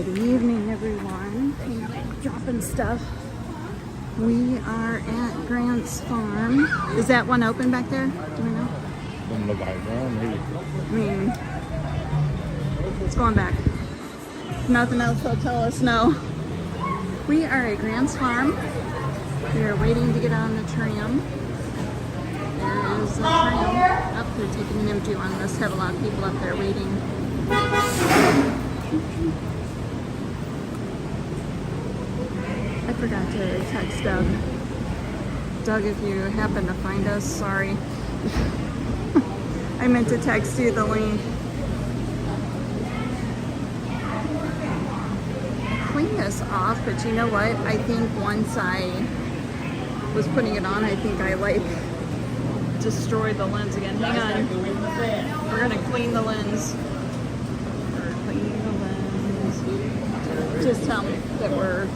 Good evening, everyone. Dropping stuff. We are at Grant's Farm. Is that one open back there? Do we know? Doesn't look like one, maybe. I mean, it's going back. If nothing else, they'll tell us no. We are at Grant's Farm. We are waiting to get on the tram. There is a tram. Up there taking an empty one. Must have a lot of people up there waiting. I forgot to text Doug. Doug, if you happen to find us, sorry. I meant to text you the link. Clean this off, but you know what? I think once I was putting it on, I think I like destroyed the lens again. Hang on. We're gonna clean the lens. We're cleaning the lens. Just tell me that we're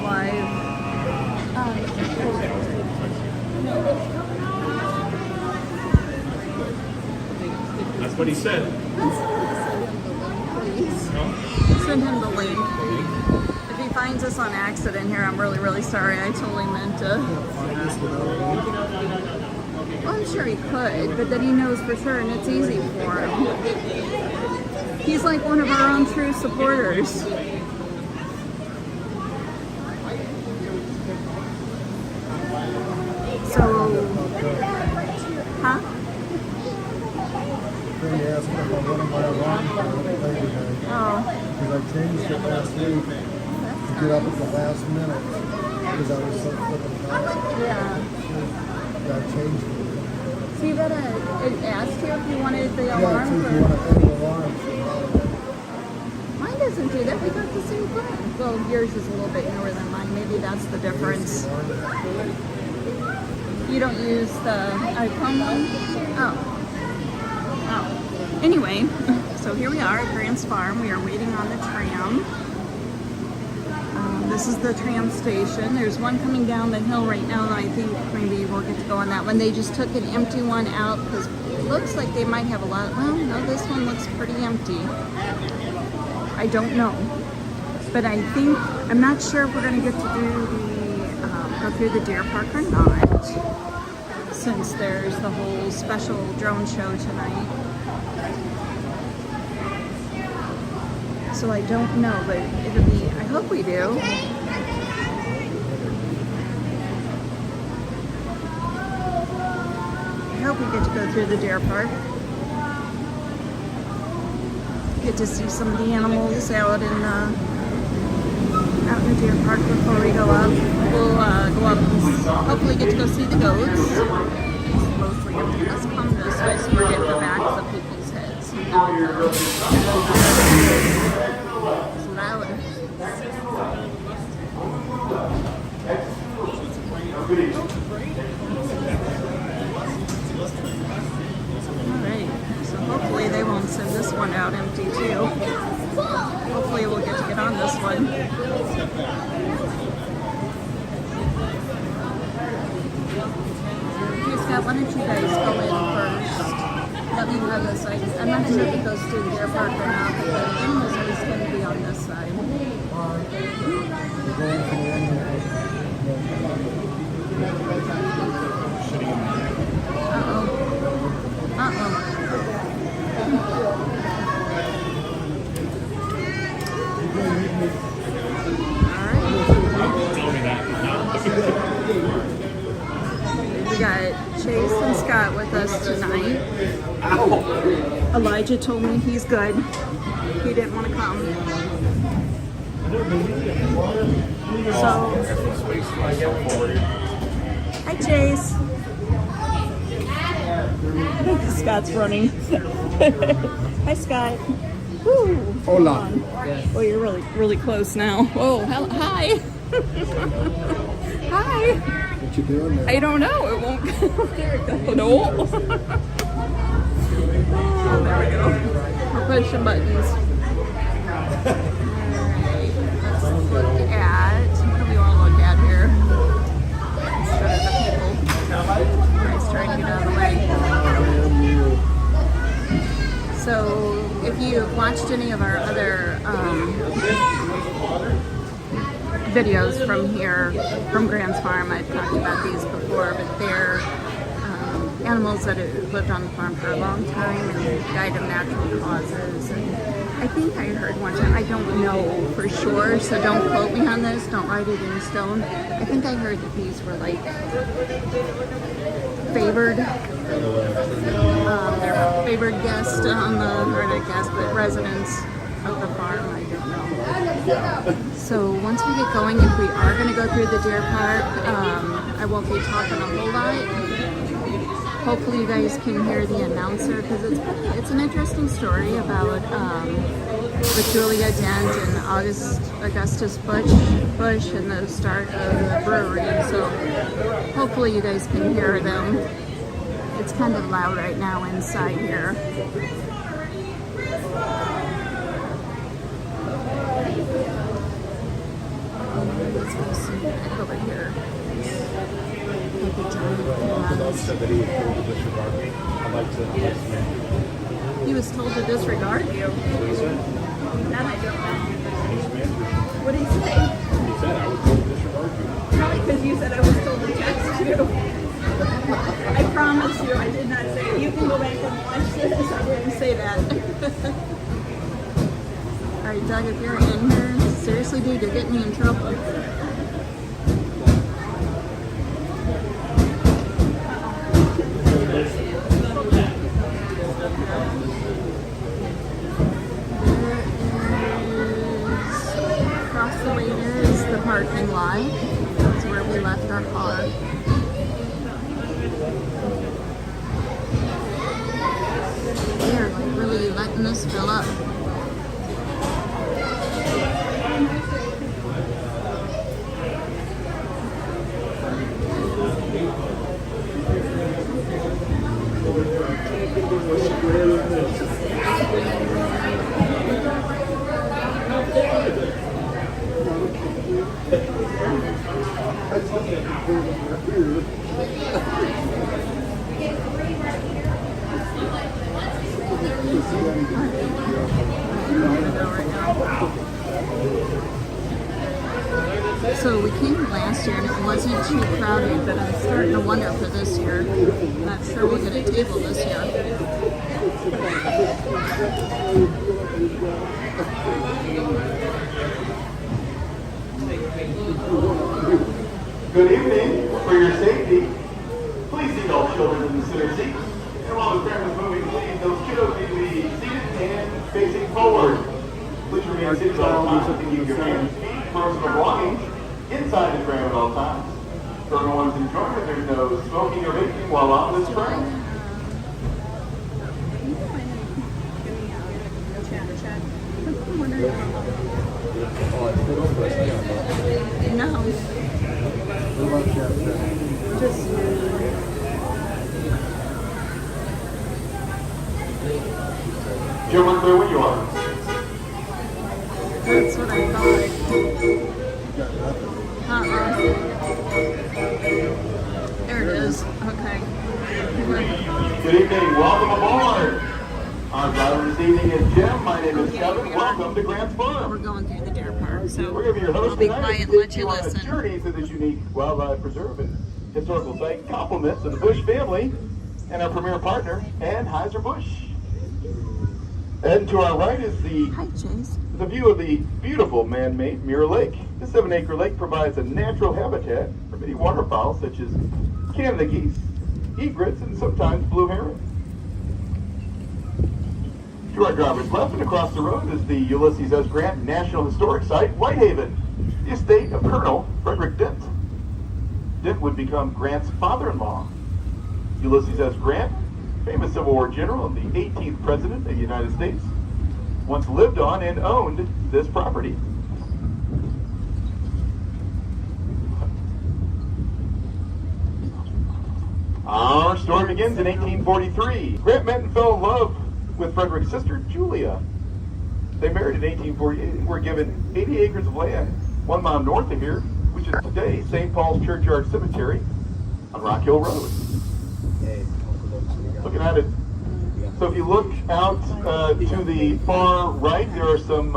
live. That's what he said. Send him the link. If he finds us on accident here, I'm really, really sorry. I totally meant to. Well, I'm sure he could, but then he knows for sure, and it's easy for him. He's like one of our own true supporters. So, huh? Oh. Because I changed it last week to get up at the last minute because I was so flipping out. Yeah. I changed it. So you gotta ask you if you wanted the Yeah, alarm so if for... you want to add an alarm. Mine doesn't do that. We got the same thing. Well, yours is a little bit newer than mine. Maybe that's the difference. You don't use the iPhone one? Oh. Anyway, so here we are at Grant's Farm. We are waiting on the tram. This is the tram station. There's one coming down the hill right now, and I think maybe we'll get to go on that one. They just took an empty one out because it looks like they might have a lot. Well, no, this one looks pretty empty. I don't know. But I think, I'm not sure if we're going to get to do the, go through the deer park or not, since there's the whole special drone show tonight. So I don't know, but it'll be, I hope we do. I hope we get to go through the deer park. Get to see some of the animals out in the deer park before we go up. We'll go up and hopefully get to go see the goats. It's mostly empty. Let's come this way so we're getting the backs of people's heads. It's loud. Alright, so hopefully they won't send this one out empty too. Hopefully we'll get to get on this one. Okay, Scott, why don't you guys go in first? Let me have this side. I'm not sure if it goes through the deer park or not, but the animals are just going to be on this side. Uh-oh. Uh-oh. We got Chase and Scott with us tonight. Elijah told me he's good. He didn't want to come. So, hi Chase. Scott's running. Hi Scott. Woo. Hola. Oh, you're really, really close now. Whoa, hi. Hi. What you doing there? I don't know. It won't go. There it goes. No. Oh, there we go. We're pushing buttons. Alright. Let's look at. What do we want to look at here? Instead of the people. Guys trying to get out of the way. So if you've watched any of our other videos from here, from Grant's Farm. I've talked about these before, but they're animals that have lived on the farm for a long time and died of natural causes. And I think I heard one time, I don't know for sure, so don't quote me on this, don't write it in stone. I think I heard that these were like favored, they're favored guests on the, or not guests, but residents of the farm. I don't know. So once we get going, if we are going to go through the deer park, I won't be talking a whole lot. Hopefully you guys can hear the announcer, because it's an interesting story about with Julia Dent and Augustus Bush and the start of the brewery. So hopefully you guys can hear them. It's kind of loud right now inside here. Let's go see back over here. Said that he was told to disregard me. I'd like to He was told to disregard you. What he said. That I don't know. He's a manager. What did he say? He said I was told to disregard you. Probably because you said I was told to text you. I promise you, I did not say it. You can go back and watch this. I didn't say that. Alright, Doug, if you're in here, seriously, dude, you're getting me in trouble. Across the way there is the parking lot. That's where we left our car. They're like really letting us fill up. So we came last year and it wasn't too crowded, but I'm starting to wonder for this year. I'm not sure we get a table this year. Good evening. For your safety, please seat all children in the center seats. And while the tram is moving, please, those kiddos need to be seated and facing forward. Please remain seated all times and keep your hands, feet, personal belongings inside the tram at all times. For everyone's enjoyment, there's no smoking or vaping while on this tram. No. What about chat? Just Jim, we're clear when you are. that's what I thought. There it is. Okay. Good evening. Welcome aboard. Our driver this evening is Jim. My name is Okay, Kevin. we are. Welcome to Grant's Farm. We're going through the deer park, so We're going to be your host I'll be tonight quiet and and let take you you on a listen. journey through this unique wildlife preserve and historical site. Compliments of the Bush family and our premier partner, Anheuser-Busch. And to our right is Hi, Chase. the view of the beautiful man-made Mirror Lake. This 7-acre lake provides a natural habitat for many waterfowl such as Canada geese, egrets, and sometimes blue heron. To our driver's left and across the road is the Ulysses S. Grant National Historic Site, Whitehaven, the estate of Colonel Frederick Dent. Dent would become Grant's father-in-law. Ulysses S. Grant, famous Civil War general and the 18th President of the United States, once lived on and owned this property. Our story begins in 1843. Grant met and fell in love with Frederick's sister, Julia. They married in 1848 and were given 80 acres of land 1 mile north of here, which is today St. Paul's Churchyard Cemetery on Rock Hill Road. Looking at it, so if you look out to the far right, there are some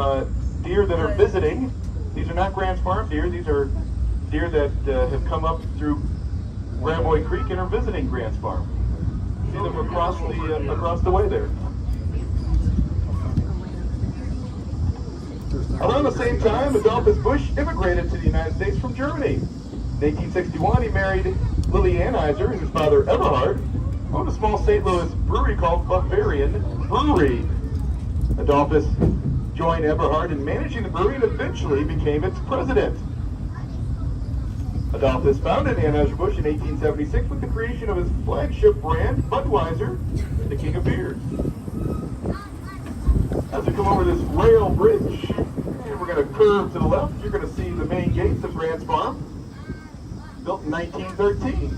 deer that are visiting These are not Grant's Farm deer. These are deer that have come up through Gravois Creek and are visiting Grant's Farm. See them across the way there. Around the same time, Adolphus Busch immigrated to the United States from Germany. In 1861, he married Lily Anheuser, and his father, Eberhard, owned a small St. Louis brewery called Bavarian Brewery. Adolphus joined Eberhard in managing the brewery and eventually became its president. Adolphus founded Anheuser-Busch in 1876 with the creation of his flagship brand, Budweiser, the king of beers. As we come over this rail bridge, and we're going to curve to the left, you're going to see the main gates of Grant's Farm, built in 1913.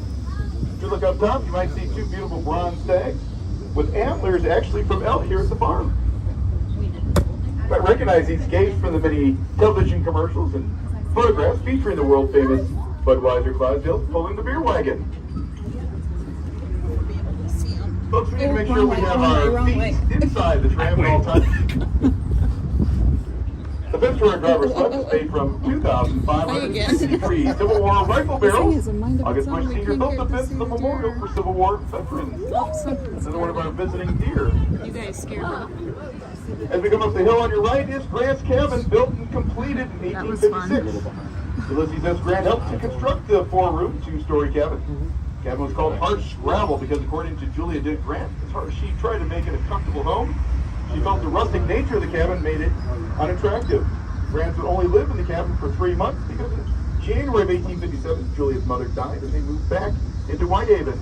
If you look up top, you might see two beautiful bronze stags with antlers actually from elk here at the farm. You might recognize these gates from the many television commercials and photographs featuring the world-famous Budweiser Clydesdale pulling the beer wagon. Folks, we need to make sure we have our feet inside the tram at all times. The Ventura driver's club is made from 2,563 Civil War rifle barrels. August Busch Sr. built the fifth the memorial for Civil War veterans. Another one of our visiting deer. You guys scared me. As we come up the hill on your right is Grant's Cabin, built and completed in That was 1856. Ulysses S. Grant helped to construct the four-room, two-story cabin. The cabin was called Harsh Gravel because, according to Julia Dent Grant, she tried to make it a comfortable home. She felt the rustic nature of the cabin made it unattractive. Grant would only live in the cabin for 3 months because in January of 1857, Julia's mother died and they moved back into Whitehaven.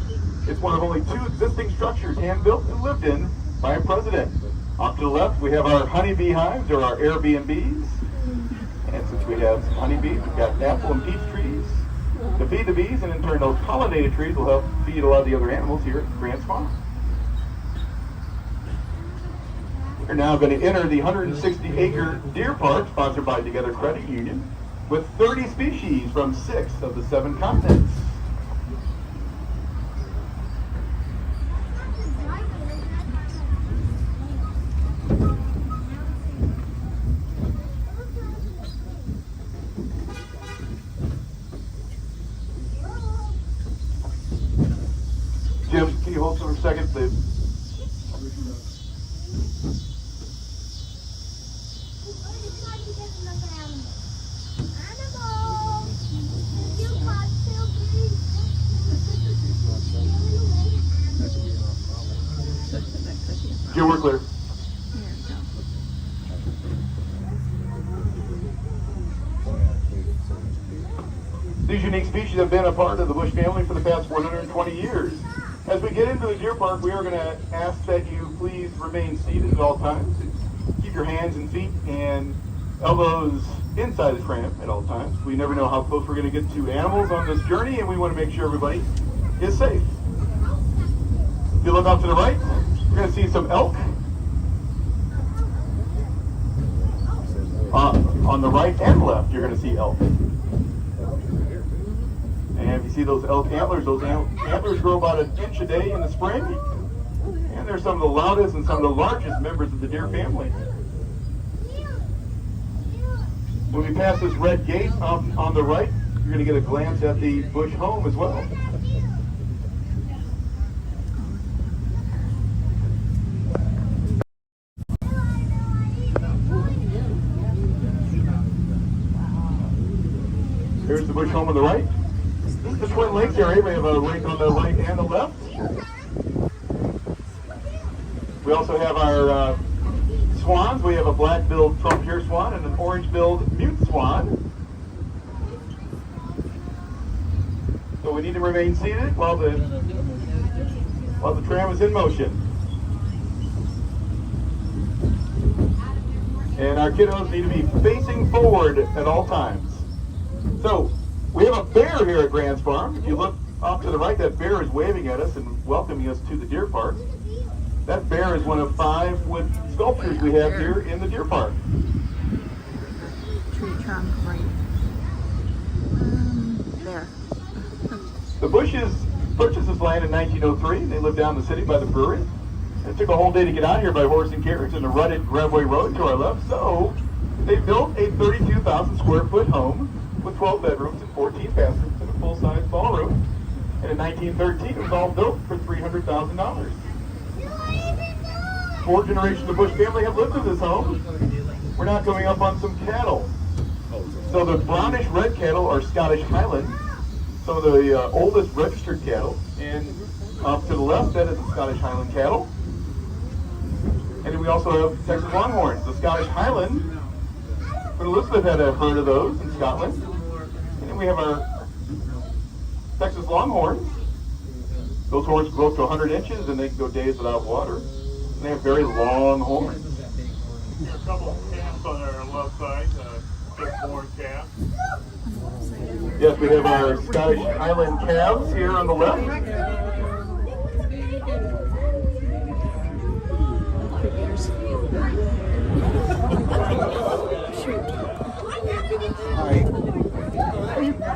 It's one of only 2 existing structures hand-built and lived in by a president. Off to the left, we have our honeybee hives, or our Airbnbs. And since we have some honeybees, we've got apple and peach trees to feed the bees, and in turn, those pollinated trees will help feed a lot of the other animals here at Grant's Farm. We're now going to enter the 160-acre deer park sponsored by Together Credit Union with 30 species from 6 of the 7 continents. Jim, can you hold for a second, please? Jim, we're clear. These unique species have been a part of the Busch family for the past 120 years. As we get into the deer park, we are going to ask that you please remain seated at all times. Keep your hands and feet and elbows inside the tram at all times. We never know how close we're going to get to animals on this journey, and we want to make sure everybody is safe. If you look off to the right, you're going to see some elk. On the right and left, you're going to see elk. And if you see those elk antlers, those antlers grow about 1 inch a day in the spring. And they're some of the loudest and some of the largest members of the deer family. When we pass this red gate on the right, you're going to get a glance at the Busch home as well. Here's the Busch home on the right. This is the Twin Lakes area. We have a lake on the right and the left. We also have our swans. We have a black-billed trump-ear swan and an orange-billed mute swan. So we need to remain seated while the tram is in motion. And our kiddos need to be facing forward at all times. So, we have a bear here at Grant's Farm. If you look off to the right, that bear is waving at us and welcoming us to the deer park. That bear is one of 5 wood sculptures we have here in the deer park. Tree trunk, right. There. The Busches purchased this land in 1903. They lived down the city by the brewery. It took a whole day to get out here by horse and carriage in the rutted Gravois Road to our left, so They built a 32,000 square foot home with 12 bedrooms and 14 bathrooms and a full-size ballroom. And in 1913, it was all built for $300,000. 4 generations of the Bush family have lived in this home. We're now coming up on some cattle. So the brownish red cattle are Scottish Highland, some of the oldest registered cattle. And up to the left, that is the Scottish Highland cattle. And then we also have Texas Longhorns. The Scottish Highland, but Elizabeth had a herd of those in Scotland. And then we have our Texas Longhorns. Those horns grow up to 100 inches and they can go days without water. And they have very long horns. There are a couple of calves on our left side, firstborn calf. Yes, we have our Scottish Highland calves here on the left.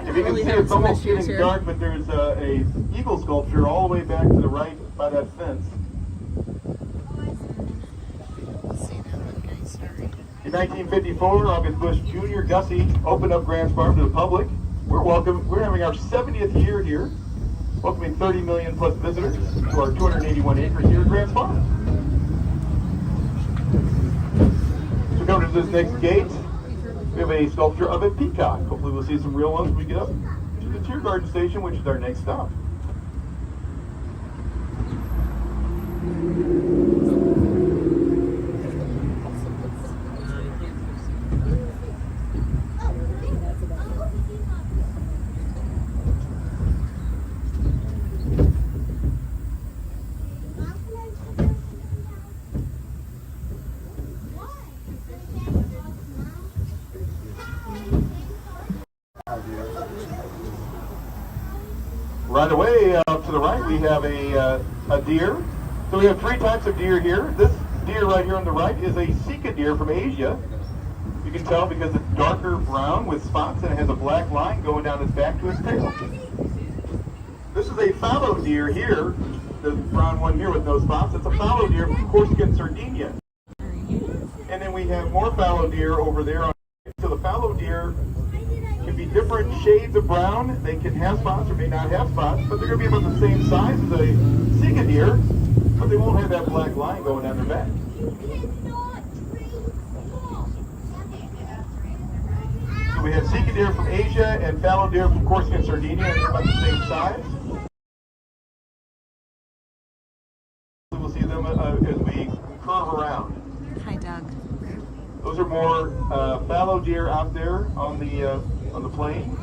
If you can see, it's almost getting dark, but there's a eagle sculpture all the way back to the right by that fence. In 1954, August Bush Jr. Gussie opened up Grants Farm to the public. We're having our 70th year here, welcoming 30 million plus visitors to our 281 acres here at Grants Farm. So coming to this next gate, we have a sculpture of a peacock. Hopefully we'll see some real ones when we get up to the Tear Garden Station, which is our next stop. Right away to the right, we have a deer. So we have 3 types of deer here. This deer right here on the right is a Sika deer from Asia. You can tell because it's darker brown with spots and it has a black line going down its back to its tail. This is a fallow deer here, the brown one here with no spots. It's a fallow deer from Corsica and Sardinia. And then we have more fallow deer over there. So the fallow deer can be different shades of brown. They can have spots or may not have spots, but they're going to be about the same size as a Sika deer, but they won't have that black line going down their back. So we have Sika deer from Asia and fallow deer from Corsica and Sardinia, and they're about the same size. We'll see them as we curve around. Hi, Doug. Those are more fallow deer out there on the plain.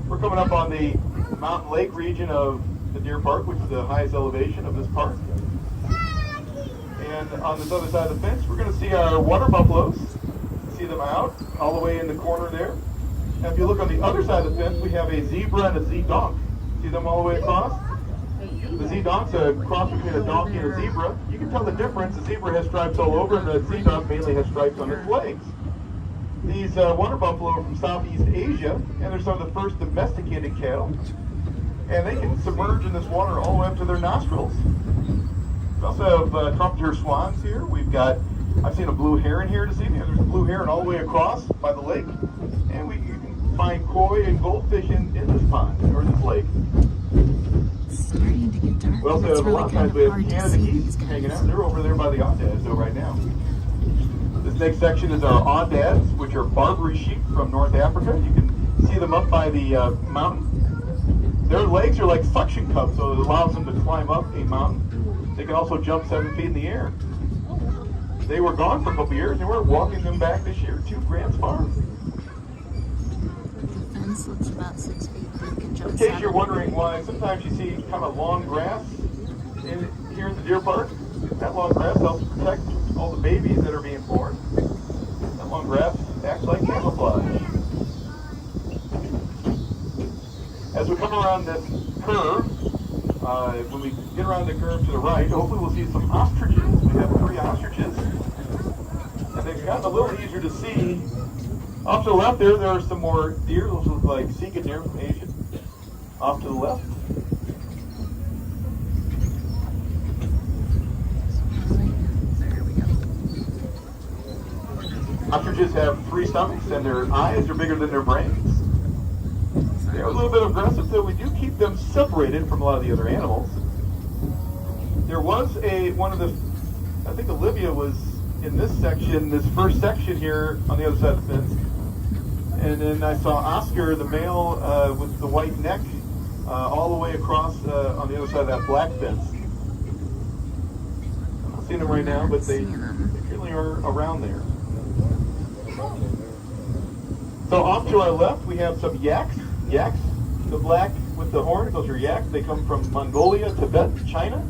We're coming up on the mountain lake region of the deer park, which is the highest elevation of this park. And on this other side of the fence, we're going to see our water buffaloes. See them out all the way in the corner there. And if you look on the other side of the fence, we have a zebra and a Z-donk. See them all the way across? The Z-donk's a cross between a donkey and a zebra. You can tell the difference. The zebra has stripes all over, and the Z-donk mainly has stripes on its legs. These water buffalo are from Southeast Asia, and they're some of the first domesticated cattle. And they can submerge in this water all the way up to their nostrils. We also have trumpeter swans here. I've seen a blue heron here this evening. There's a blue heron all the way across by the lake. And you can find koi and goldfish in this pond, or this lake. It's starting to get dark. We also It's have a really lot of kind times of we have hard to Canada see geese these guys. hanging out. They're over there by the Ondads though right now. This next section is our Ondads, which are Barbary sheep from North Africa. You can see them up by the mountain. Their legs are like suction cups, so it allows them to climb up a mountain. They can also jump 7 feet in the air. They were gone for a couple years, and we're walking them back this year to Grants Farm. The fence looks about 6 feet. You can jump In case 7. you're wondering why sometimes you see kind of long grass here at the deer park, that long grass helps protect all the babies that are being born. That long grass acts like camouflage. As we come around this curve, when we get around the curve to the right, hopefully we'll see some ostriches. We have 3 ostriches. And they've gotten a little easier to see. Off to the left there are some more deer. Those look like Sika deer from Asia. Off to the left. There we go. Ostriches have 3 stomachs and their eyes are bigger than their brains. They're a little bit aggressive, though we do keep them separated from a lot of the other animals. There was I think Olivia was in this section, this first section here on the other side of the fence. And then I saw Oscar, the male with the white neck, all the way across on the other side of that black fence. I'm not seeing them right now, but they certainly are around there. So off to our left, we have some yaks. Yaks, the black with the horns, those are yaks. They come from Mongolia, Tibet, China.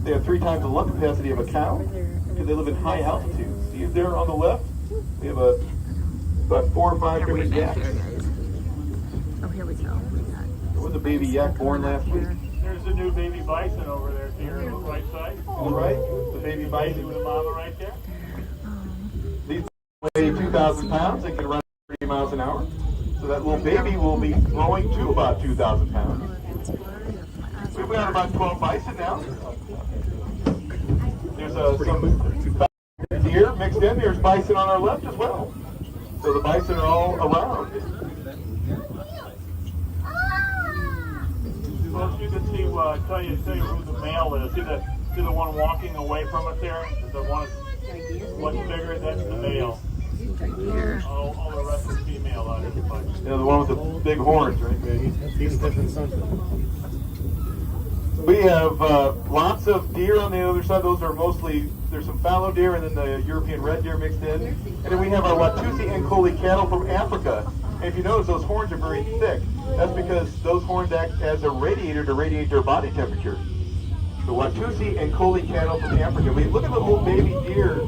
They have 3 times the lung capacity of a cow because they live in high altitude. See there on the left, we have about 4 or 5 different yaks. Oh, here we go. There was a baby yak born last week. There's a new baby bison over there, here on the right side. All right, the baby bison. With the mama right there. These weigh 2,000 pounds. They can run 30 miles an hour. So that little baby will be growing to about 2,000 pounds. We've got about 12 bison now. There's some deer mixed in. There's bison on our left as well. So the bison are all around. Well, you can see, tell you who the male is. See the one walking away from us there? The one what's bigger, that's the male. All the rest is female out of the bunch. The one with the big horns, right? Yeah, he's different something. We have lots of deer on the other side. Those are mostly, there's some fallow deer and then the European red deer mixed in. And then we have our Watusi Ankoli cattle from Africa. And if you notice, those horns are very thick. That's because those horns act as a radiator to radiate their body temperature. The Watusi Ankoli cattle from Africa. We look at the little baby deer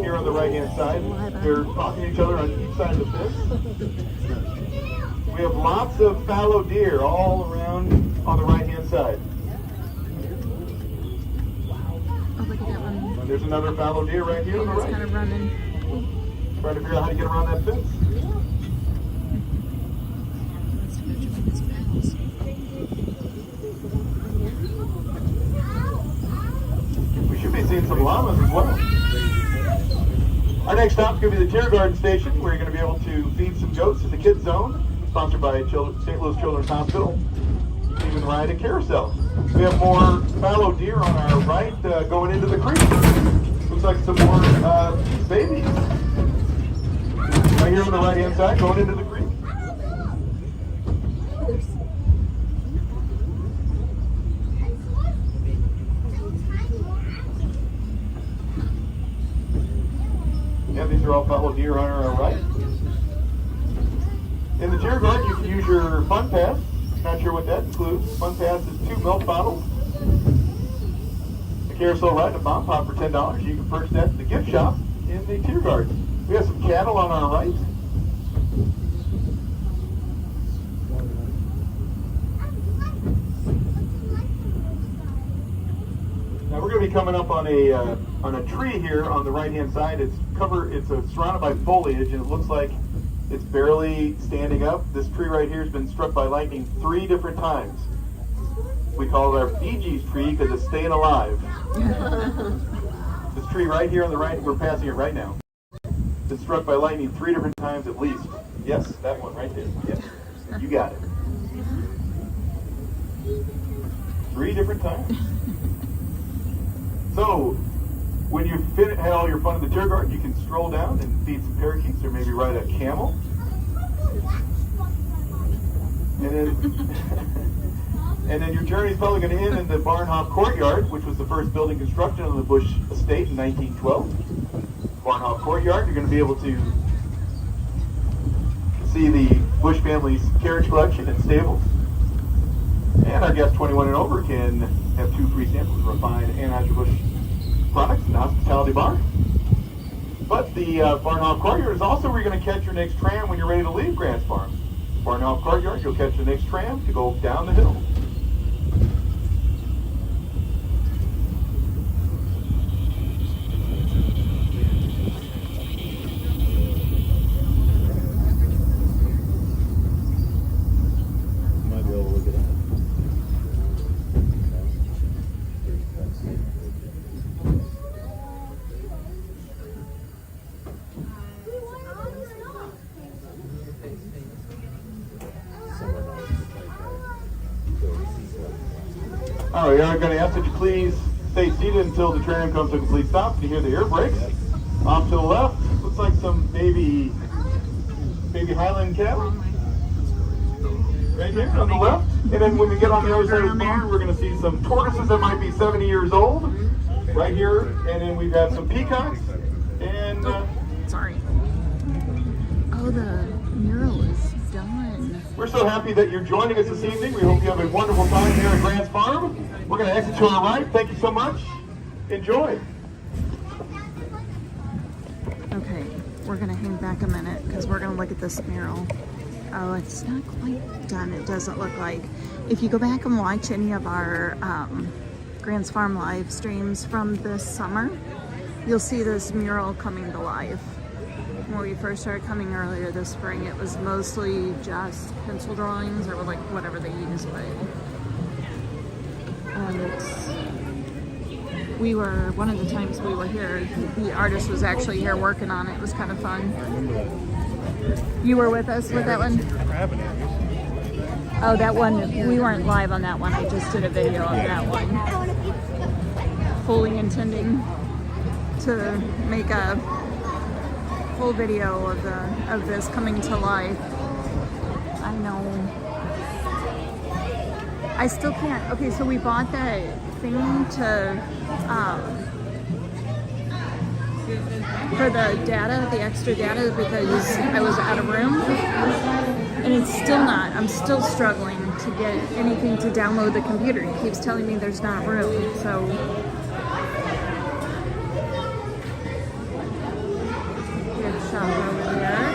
here on the right-hand side. They're talking to each other on each side of the fence. We have lots of fallow deer all around on the right-hand side. Oh, look at that one. And there's another fallow deer right here on the It's right. kind of running. Trying to figure out how to get around that fence. We should be seeing some llamas as well. Our next stop is going to be the Tiergarten Station, where you're going to be able to feed some goats in the kids zone, sponsored by St. Louis Children's Hospital. Even ride a carousel. We have more fallow deer on our right going into the creek. Looks like some more babies. Right here on the right-hand side, going into the creek. Yeah, these are all fallow deer on our right. In the Tiergarten, you can use your Fun Pass. Not sure what that includes. Fun Pass is 2 milk bottles, a carousel ride, and a bomb pop for $10. You can purchase that at the gift shop in the Tiergarten. We have some cattle on our right. Now we're going to be coming up on a tree here on the right-hand side. It's surrounded by foliage, and it looks like it's barely standing up. This tree right here has been struck by lightning 3 different times. We call it our Bee Gees tree because it's staying alive. This tree right here on the right, we're passing it right now. It's been struck by lightning 3 different times at least. Yes, that one right there. Yes, you got it. 3 different times. So, when you had all your fun in the Tiergarten, you can stroll down and feed some parakeets or maybe ride a camel. And then your journey is probably going to end in the Barnhof Courtyard, which was the first building construction on the Bush Estate in 1912. Barnhof Courtyard, you're going to be able to see the Bush family's carriage collection and stables. And our guests 21 and over can have 2 free samples of refined Anheuser-Busch products in the hospitality bar. But the Barnhof Courtyard is also where you're going to catch your next tram when you're ready to leave Grants Farm. Barnhof Courtyard, you'll catch the next tram to go down the hill. Might be able to look it up. All right, I'm going to ask that you please stay seated until the train comes to a complete stop. You hear the air brakes. Off to the left, looks like some baby Highland cattle. Right here on the left. And then when we get on the other side of the barn, we're going to see some tortoises that might be 70 years old. Right here. And then we've got some peacocks. And Sorry. Oh, the mural is done. we're so happy that you're joining us this evening. We hope you have a wonderful time here at Grant's Farm. We're going to exit to our right. Thank you so much. Enjoy. Okay, we're gonna hang back a minute because we're gonna look at this mural. Oh, it's not quite done, it doesn't look like. If you go back and watch any of our Grant's Farm live streams from this summer, you'll see this mural coming to life. When we first started coming earlier this spring, it was mostly just pencil drawings or like whatever they use, but one of the times we were here, the artist was actually here working on it. It was kind of fun. You were with us with that one? Oh, that one, we weren't live on that one. I just did a video of that one. Fully intending to make a full video of this coming to life. I know. I still can't. Okay, so we bought that thing to for the data, the extra data, because I was out of room, and it's still not. I'm still struggling to get anything to download the computer. It keeps telling me there's not room. So good shot over there.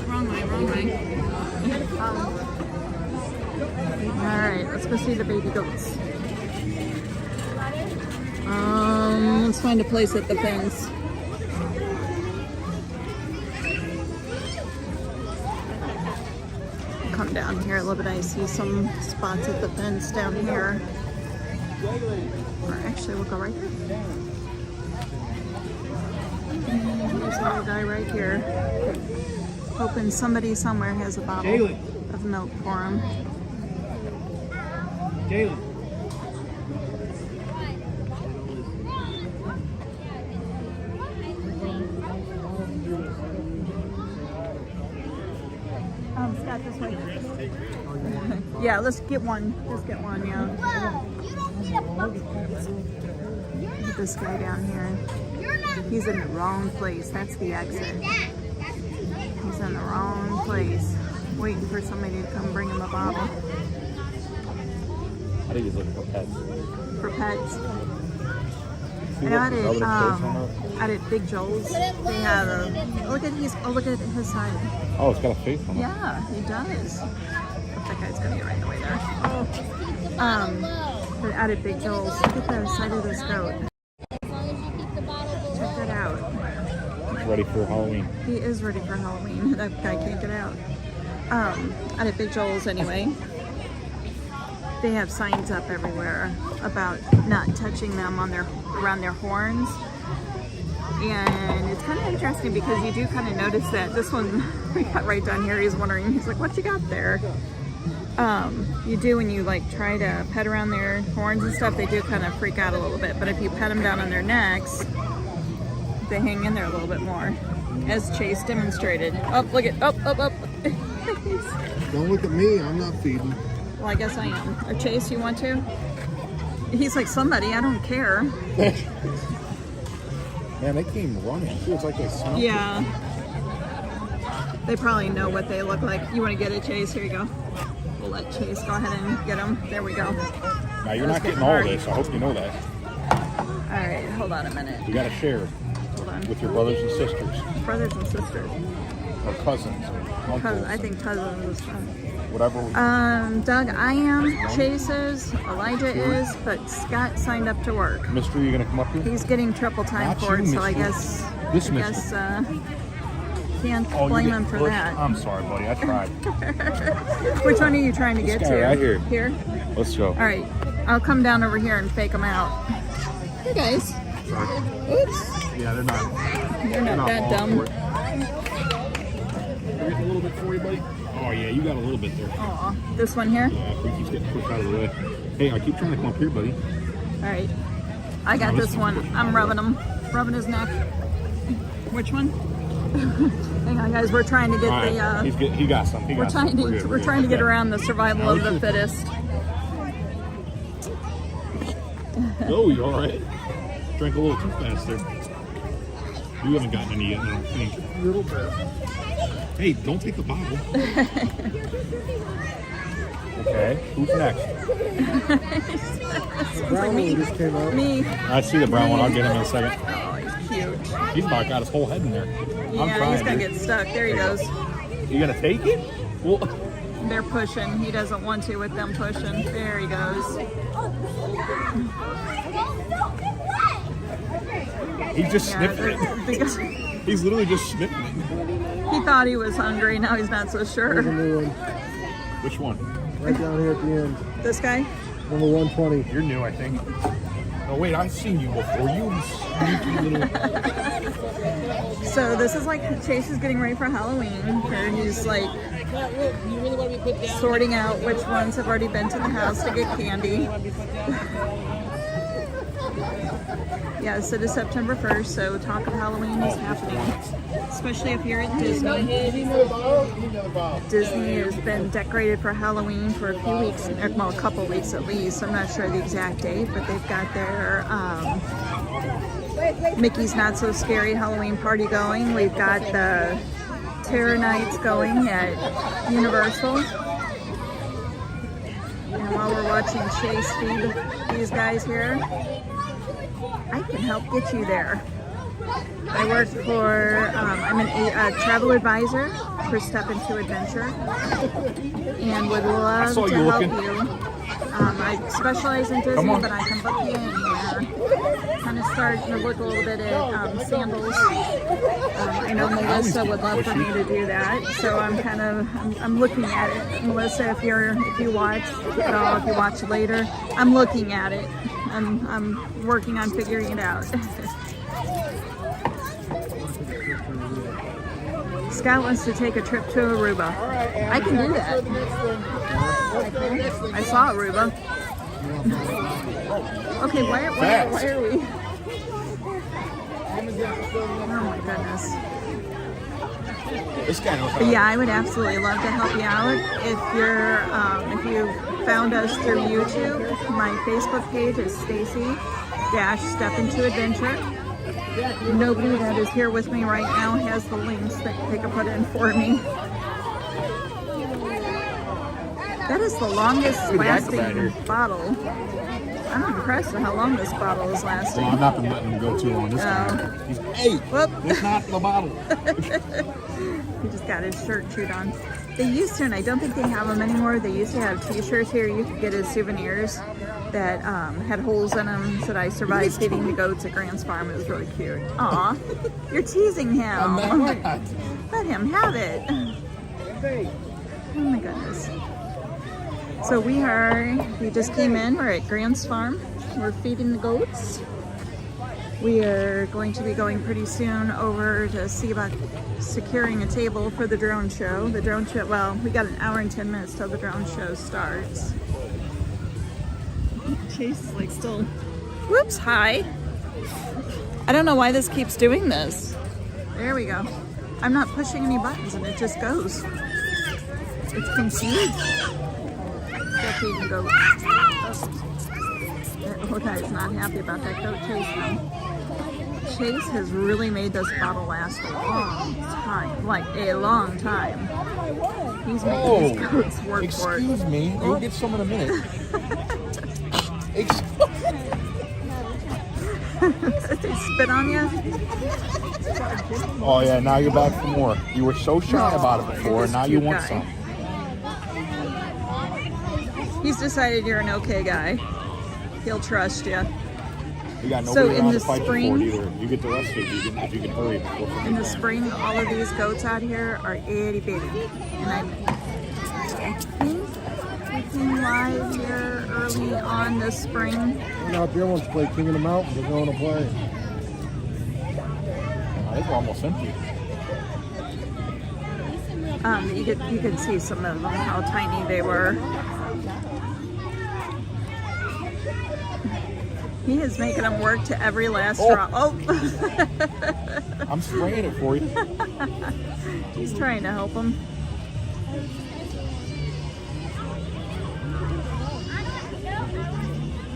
Wrong way. Alright, let's go see the baby goats. Let's find a place at the fence. Come down here a little bit. I see some spots at the fence down here. Or actually, we'll go right here. There's a little guy right here. Hoping somebody somewhere has a bottle of milk for him. Jalen. Scott, this way. Yeah, let's get one. Let's get one, yeah. Look at this guy down here. He's in the wrong place. That's the exit. He's in the wrong place. Waiting for somebody to come bring him a bottle. I think he's looking for pets. For pets. I know out at Big Joel's, they have a look at his side. Oh, it's got a face on it. Yeah, he does. That guy's gonna get right in the way there. But out at Big Joel's, look at the side of this goat. Check that out. He's ready for Halloween. He is ready for Halloween. That guy can't get out. Out at Big Joel's anyway. They have signs up everywhere about not touching them on around their horns. And it's kind of interesting because you do kind of notice that this one we got right down here. He's wondering, he's like, what you got there? You do when you like try to pet around their horns and stuff, they do kind of freak out a little bit. But if you pet them down on their necks, they hang in there a little bit more, as Chase demonstrated. Oh, look at, up. Don't look at me, I'm not feeding. Well, I guess I am. Or Chase, you want to? He's like, somebody, I don't care. Man, they came running. It feels like they smelled it. Yeah. They probably know what they look like. You want to get it, Chase? Here you go. We'll let Chase go ahead and get them. There we go. Now, you're not getting all of this. I hope you know that. All right, hold on a minute. You got to share Hold on. with your brothers and sisters Brothers and sisters. or cousins or uncles. I think cousins is fun. Whatever. Doug, I am. Chase is. Elijah is. But Scott signed up to work. Mister, you going to come up here? He's getting triple time Not for it, you, so I mister. guess can't Oh, blame you him get for pushed. that. I'm sorry, buddy. I tried. Which one are you trying to get This to? guy right here. Here? Let's go. All right. I'll come down over here and fake them out. Hey, guys. Oops. Yeah, they're not. You're not that all dumb. for it. Can we get a little bit for you, buddy? Oh yeah, you got a little bit there. Aw, this one here? Yeah, he keeps getting pushed out of the way. Hey, I keep trying to come up here, buddy. All right. I got this one. I'm rubbing his neck. Which one? Hang on, guys. We're trying to get All right, the. he got some. He We're got trying some. to we're trying to get around the survival of the fittest. Oh, you all right? Drank a little too fast there. You haven't gotten any yet, I don't think. A little bit. Hey, don't take the bottle. Okay, who's next? Brown one just came out. Me. I see the brown one. I'll get him in a second. Oh, he's cute. He's about got his whole head in there. I'm Yeah, trying, he's gonna dude. get stuck. There he goes. You gonna take it? Well, They're pushing. He doesn't want to with them pushing. There he goes. he's just sniffing it. because He's literally just sniffing it. he thought he was hungry. Now he's not so There's a sure. new one. Which one? Right down here at the end. This guy? Number 120. You're new, I think. Oh wait, I've seen you before. You sneaky little. So this is like Chase is getting ready for Halloween. And he's like sorting out which ones have already been to the house to get candy. Yeah, so it is September 1st, so talk of Halloween is happening. Especially if you're at Disney. Disney has been decorated for Halloween for a few weeks, well, a couple weeks at least. I'm not sure the exact date, but they've got their Mickey's Not So Scary Halloween party going. We've got the Terror Nights going at Universal. And while we're watching Chase feed these guys here, I can help get you there. I work for, I'm a travel advisor for Step Into Adventure and would love saw to you help looking. you. I specialize in Come Disney, on. but I can book you in here. Kind of starting to look a little bit at sandals. I know Melissa would love for me to do that, so I'm looking at it. Melissa, if you watch at all, if you watch later, I'm looking at it. I'm working on figuring it out. Scott wants to take a trip to Aruba. I can do that. I saw Aruba. Okay, why are we? Oh my goodness. This guy knows how. But yeah, I would absolutely love to help you out. If you found us through YouTube, my Facebook page is Stacy-Step Into Adventure. Nobody that is here with me right now has the links that they can put in for me. That is the longest lasting bottle. I'm impressed with how long this bottle is lasting. Well, I'm not been letting him go too long. This guy. He's, hey, Whoop. it's not the bottle. He just got his shirt chewed on. They used to, and I don't think they have them anymore. They used to have t-shirts here you could get as souvenirs that had holes in them. Said I survived feeding the goats at Grant's Farm. It was really cute. Aw, you're teasing him. Let him have it. Oh my goodness. So we just came in. We're at Grant's Farm. We're feeding the goats. We are going to be going pretty soon over to see about securing a table for the drone show. The drone show, well, we got an hour and 10 minutes till the drone show starts. Chase is like still, whoops, hi. I don't know why this keeps doing this. There we go. I'm not pushing any buttons and it just goes. It's confused. Still feeding goats. That little guy's not happy about that goat chasing. Chase has really made this bottle last a long time, like a long time. He's making these goats work for it. Excuse me. You'll get some in a minute. They spit on you? Oh yeah, now you're back for more. You were so shy about it before, this now you cute want guy. some. He's decided you're an okay guy. He'll trust you. You got So nobody in around the to fight spring- you for it either. You get the rest of it. If you can hurry before In something the wrong. spring, all of these goats out here are itty bitty. And I think we came live here early on this spring. Now if your ones play King of the Mountain, they're going to play. I think we're almost empty. You could see some of them, how tiny they were. He is making them work to every last drop. Oh! I'm spraying it for you. He's trying to help him.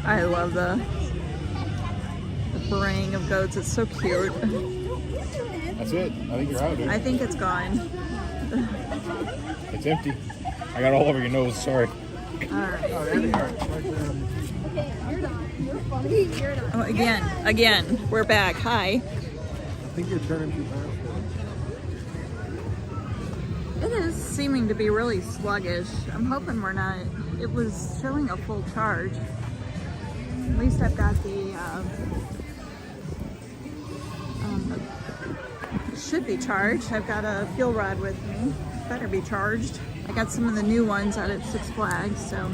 I love the braying of goats. It's so cute. That's it. I think you're out, dude. I think it's gone. It's empty. I got all over your nose. Sorry. Alright. Oh, there they are. Right there. Oh, again, we're back. Hi. I think you're turning too fast. It is seeming to be really sluggish. I'm hoping we're not. It was showing a full charge. At least I've got the. It should be charged. I've got a fuel rod with me. Better be charged. I got some of the new ones out at Six Flags, so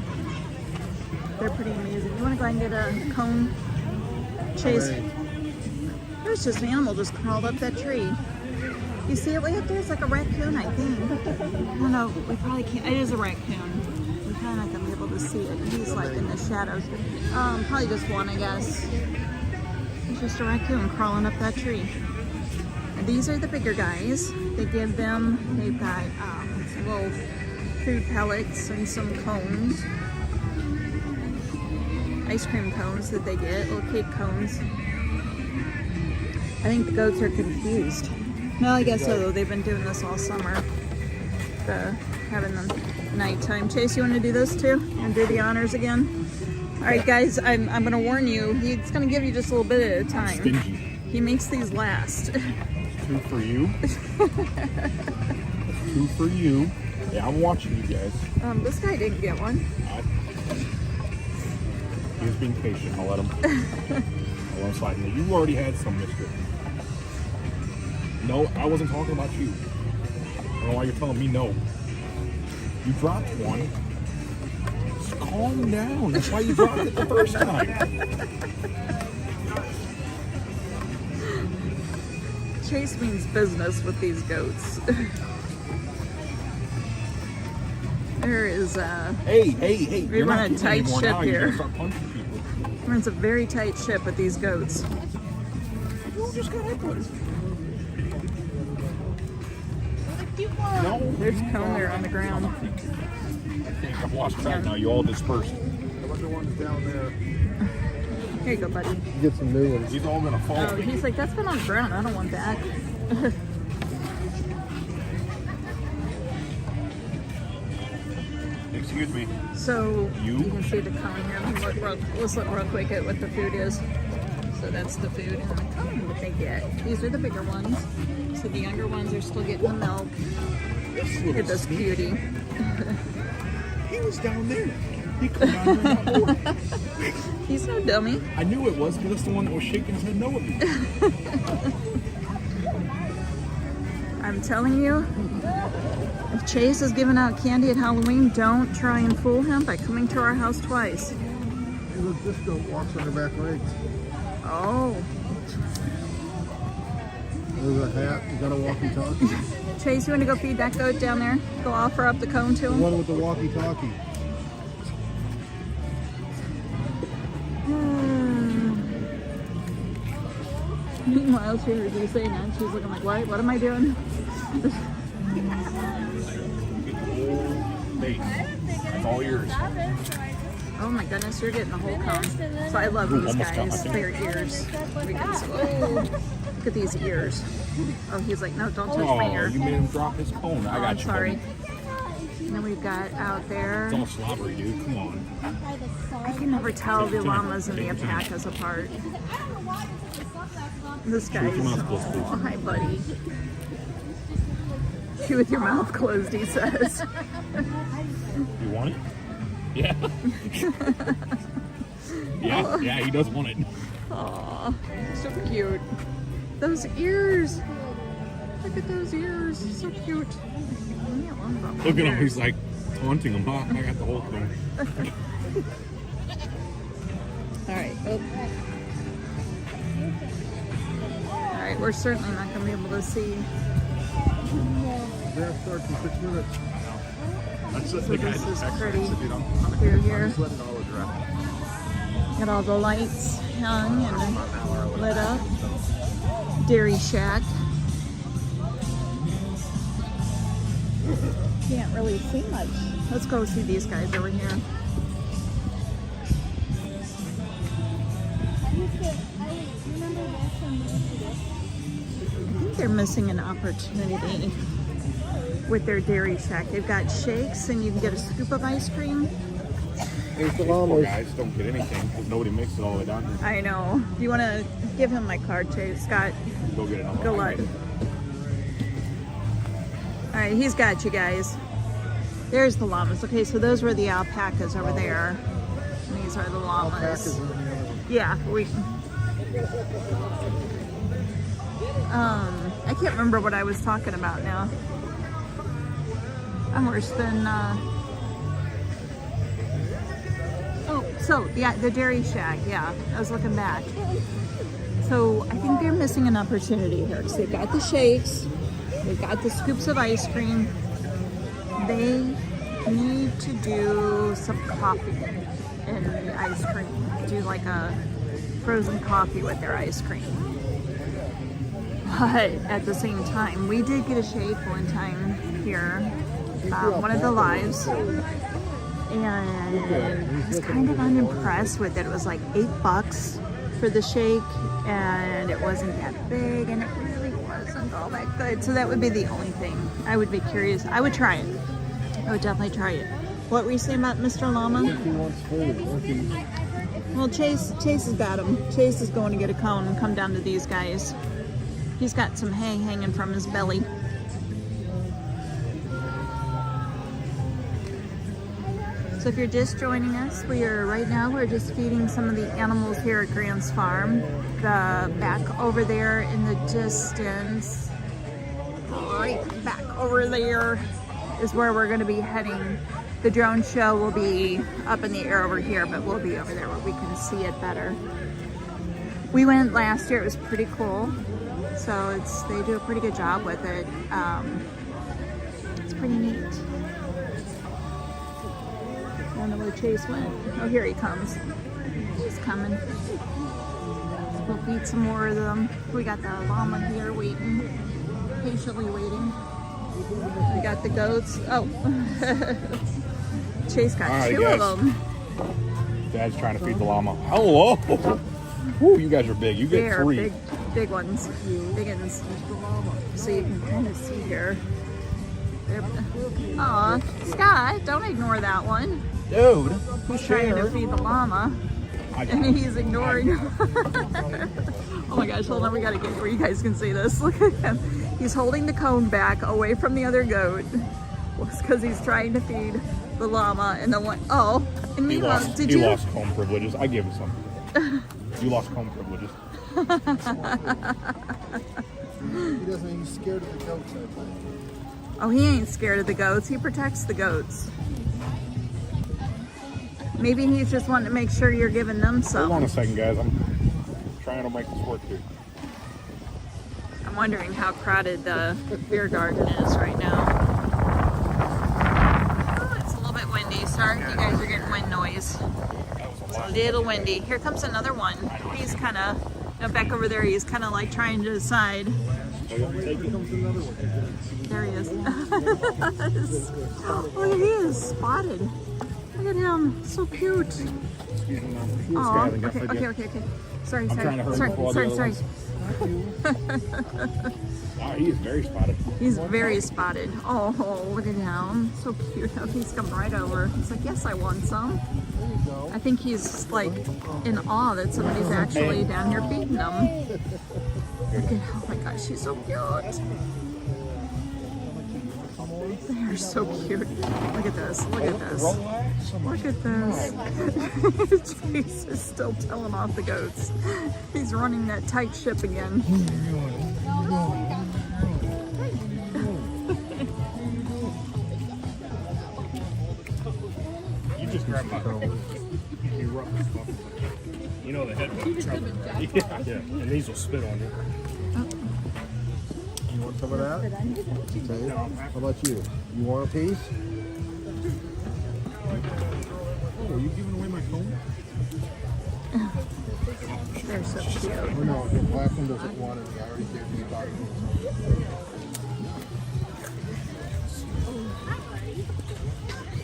they're pretty amazing. You want to go ahead and get a cone, Chase? Right. There's just an animal just crawled up that tree. You see it way up there? It's like a raccoon, I think. No, no, we probably can't. It is a raccoon. We're probably not gonna be able to see it. He's like in the shadows. Probably just one, I guess. It's just a raccoon crawling up that tree. And these are the bigger guys. They give them. They've got little food pellets and some cones, ice cream cones that they get, little cake cones. I think the goats are confused. No, I guess so. They've been doing this all summer. Having them nighttime. Chase, you want to do those too? And do the honors again? All right, guys, I'm going to warn you. He's going to give you just a little bit at a time. Stingy. He makes these last. 2 for you. 2 for you. Yeah, I'm watching you guys. This guy didn't get one. He was being patient. I'll let him. I'll let him slide. You already had some, mister. No, I wasn't talking about you. I don't know why you're telling me no. You dropped one. Just calm down. That's why you dropped it the first time. Chase means business with these goats. There is Hey. We You're run not a doing tight anymore ship now. You're here. gonna start punching people. runs a very tight ship with these goats. You just got input. No, There's cone there on the ground. I think I've lost track now. You all dispersed. I wonder one's down there. Here you go, buddy. Get some new ones. These all gonna fall. Oh, he's like, that's been on the ground. I don't want that. Excuse me. So You? can see the cone here. Let's look real quick at what the food is. So that's the food and the cone that they get. These are the bigger ones. So the younger ones are still getting the milk. Look at this cutie. He was down there. He come down there and got more. He's no dummy. I knew it was because that's the one that was shaking his head no at me. I'm telling you, if Chase is giving out candy at Halloween, don't try and fool him by coming to our house twice. Hey, look, this goat walks on her back legs. Oh, There's a hat. You got a walkie-talkie. Chase, you want to go feed that goat down there? Go offer up the cone to The him? one with the walkie-talkie. Meanwhile, she heard you saying that. She's looking like, what? What am I doing? Base. That's all yours. Oh my goodness, you're getting the whole cone. So I love Ooh, these almost got my guys. finger. Their ears. We can see. Oh, look at these ears. Oh, he's like, no, don't touch my Oh, ear. you made him drop his cone. I Oh, got I'm you. sorry. buddy. And then we've got out there. It's all slobbery, dude. Come on. I can never tell the llamas and the alpacas apart. This guy's. your mouth closed, please. Oh, hi, buddy. Chew with your mouth closed, he says. You want it? Yeah. yeah, he does want it. Aw, so cute. Those ears. Look at those ears. So cute. Leave me alone about my Look at him. ears. He's like taunting him. Huh? I got the whole thing. All right. Oh. All right. We're certainly not going to be able to see. draft starts in 6 minutes. That's So this is pretty on through here. let it all draft. Got all the lights hung and lit up. Dairy Shack. Can't really see much. Let's go see these guys over here. I think they're missing an opportunity with their Dairy Shack. They've got shakes and you can get a scoop of ice cream. Here's the Poor llamas. guys don't get anything because nobody makes it all the way down here. I know. Do you want to give him my card, Chase? Scott, Go get it. go ahead. All right, he's got you guys. There's the llamas. Okay, so those were the alpacas over there. And these are the Alpacas llamas. are the other one. Yeah, we. I can't remember what I was talking about now. I'm worse than. Oh, so yeah, the Dairy Shack. Yeah, I was looking back. So I think they're missing an opportunity here because they've got the shakes, they've got the scoops of ice cream. They need to do some coffee in the ice cream. Do like a frozen coffee with their ice cream. But at the same time, we did get a shake one time here, one of the lives, and I was kind of unimpressed with it. It was like $8 for the shake, and it wasn't that big, and it really wasn't all that good. So that would be the only thing. I would be curious. I would try it. I would definitely try it. What were you saying about Mr. Llama? He wants food. Well, Chase has got him. Chase is going to get a cone and come down to these guys. He's got some hay hanging from his belly. So if you're just joining us, we're just feeding some of the animals here at Grant's Farm. The back over there in the distance, right back over there is where we're going to be heading. The drone show will be up in the air over here, but we'll be over there where we can see it better. We went last year, it was pretty cool. So they do a pretty good job with it. It's pretty neat. I don't know where Chase went. Oh, here he comes. He's coming. So we'll feed some more of them. We got the llama here waiting, patiently waiting. We got the goats. Oh, Chase got All right, two guys. of them. Dad's trying to feed the llama. Hello. Woo, you guys are big. You get They're 3. big ones. Big ones. So you can kind of see here. Aw, Scott, don't ignore that one. Dude. He's trying to feed the llama, and he's ignoring. Oh my gosh, hold on, we gotta get where you guys can see this. Look at him. He's holding the cone back away from the other goat. Well, it's because he's trying to feed the llama, and the one, oh, and He meanwhile, lost, did he you? lost comb privileges. I gave him some. You lost comb privileges. He's scared of the goats, I think. Oh, he ain't scared of the goats. He protects the goats. Maybe he's just wanting to make sure you're giving them Hold on a some. second, guys. I'm trying to make this work here. I'm wondering how crowded the beer garden is right now. Oh, it's a little bit windy. Sorry, you guys are getting wind noise. It's a little windy. Here comes another one. He's kind of, back over there, he's kind of like trying to decide. Here comes another one. There he is. Look, he is spotted. Look at him, so cute. Oh, okay. Sorry. trying to hurry before the other Wow, he is very spotted. He's very spotted. Oh, look at him, so cute. Oh, he's coming right over. He's like, yes, I want some. I think he's like in awe that somebody's actually down here feeding him. Look at, oh my gosh, she's so cute. They're so cute. Look at this. Look at this. Look at this. Chase is still telling off the goats. He's running that tight ship again. You just grab my You rough as fuck. You know the head. Yeah, and these will spit on you. Some of that? Okay. How about you? You want a piece? Oh, are you giving away my phone? They're so cute. Oh no, the black one doesn't want it. I already gave you about it.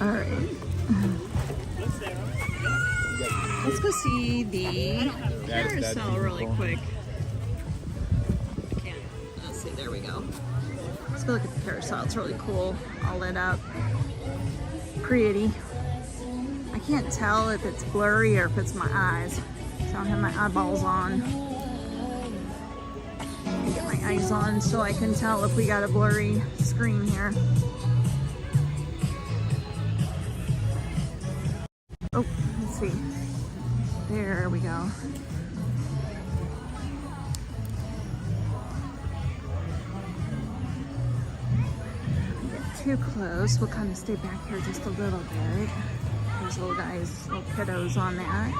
All right. Let's go see the carousel really quick. I can't. Let's see. There we go. Let's go look at the carousel. It's really cool. All lit up. Pretty. I can't tell if it's blurry or if it's my eyes. So I don't have my eyeballs on. Get my eyes on so I can tell if we got a blurry screen here. Oh, let's see. There we go. Get too close. We'll kind of stay back here just a little bit. There's little guys, little kiddos on that.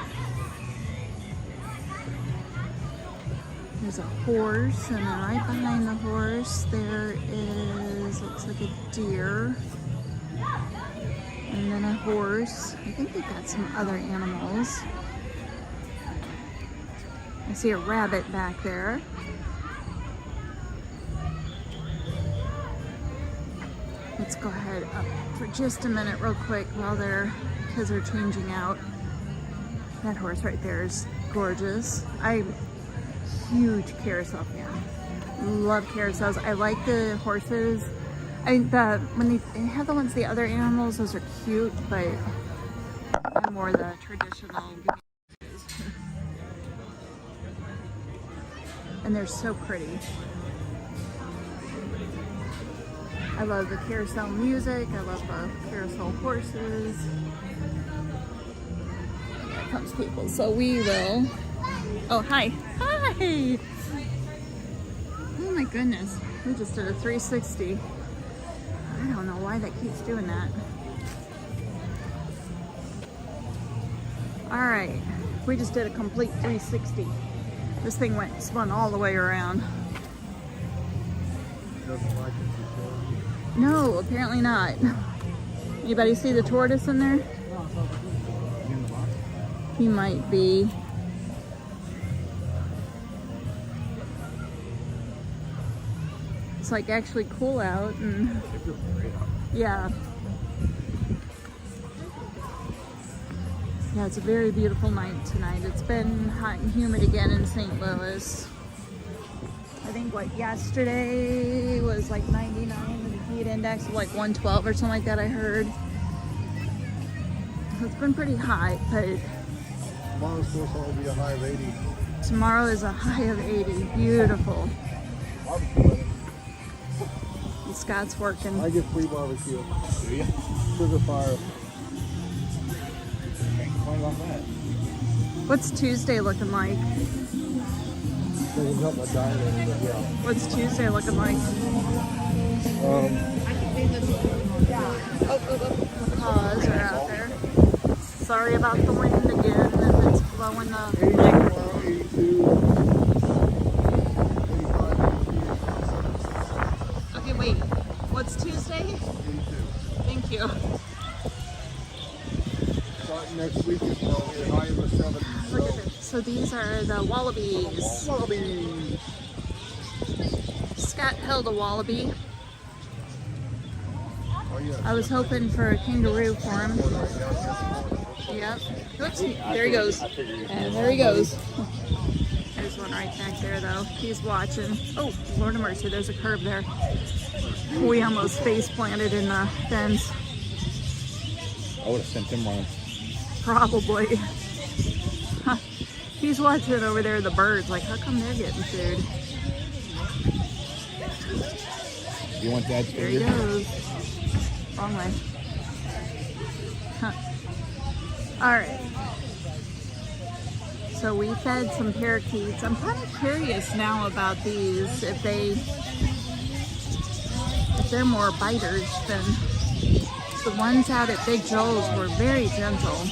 There's a horse, and then right behind the horse there is, looks like a deer. And then a horse. I think they've got some other animals. I see a rabbit back there. Let's go ahead up for just a minute real quick while their kids are changing out. That horse right there is gorgeous. I'm a huge carousel fan. Love carousels. I like the horses. When they have the ones, the other animals, those are cute, but I'm more the traditional. And they're so pretty. I love the carousel music. I love the carousel horses. Here comes people. So we will. Oh, hi. Hi. Oh my goodness. We just did a 360. I don't know why that keeps doing that. All right, we just did a complete 360. This thing spun all the way around. Doesn't like it. No, apparently not. Anybody see the tortoise in there? He might be. It's like actually cool out, and yeah. Yeah, it's a very beautiful night tonight. It's been hot and humid again in St. Louis. I think what yesterday was like 99 and the heat index of like 112 or something like that, I heard. So it's been pretty hot, but Tomorrow's supposed to be a high of 80. tomorrow is a high of 80. Beautiful. And Scott's working. I get free barbecue. Do you? Sugar fire. Can't complain about that. What's Tuesday looking like? Doesn't help my diet any, but yeah. What's Tuesday looking like? Macaws are out there. Sorry about the wind again, if it's blowing the 80 tomorrow, 82. 85, Okay, wait. What's Tuesday? 82. Thank you. Starting next week, it's going to be a high of the 70s. Look at this. So these are the wallabies. Wallaby. Scott held a wallaby. Oh, yeah. I was hoping for a kangaroo for him. Yep. Oops. There he goes. And there he goes. There's one right back there, though. He's watching. Oh, Lord of mercy. There's a curve there. We almost face planted in the fence. I would have sent him running. Probably. He's watching over there the birds. Like, how come they're getting food? You want Dad's There he finger? goes. Wrong way. Huh. All right. So we fed some parakeets. I'm kind of curious now about these, if they're more biters than the ones out at Big Joel's were very gentle.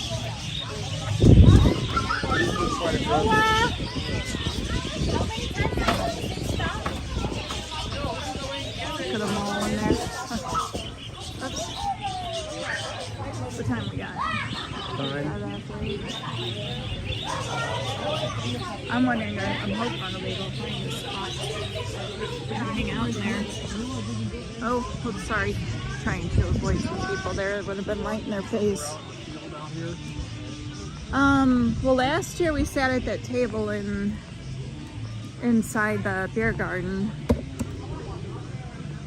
Look at them all in there. Oops. What time we got? I'm wondering, I'm hoping I'll be able to find a spot to hang out in there. Oh, oops, sorry. Trying to avoid some people there. It would have been right in their face. Well, last year we sat at that table inside the beer garden.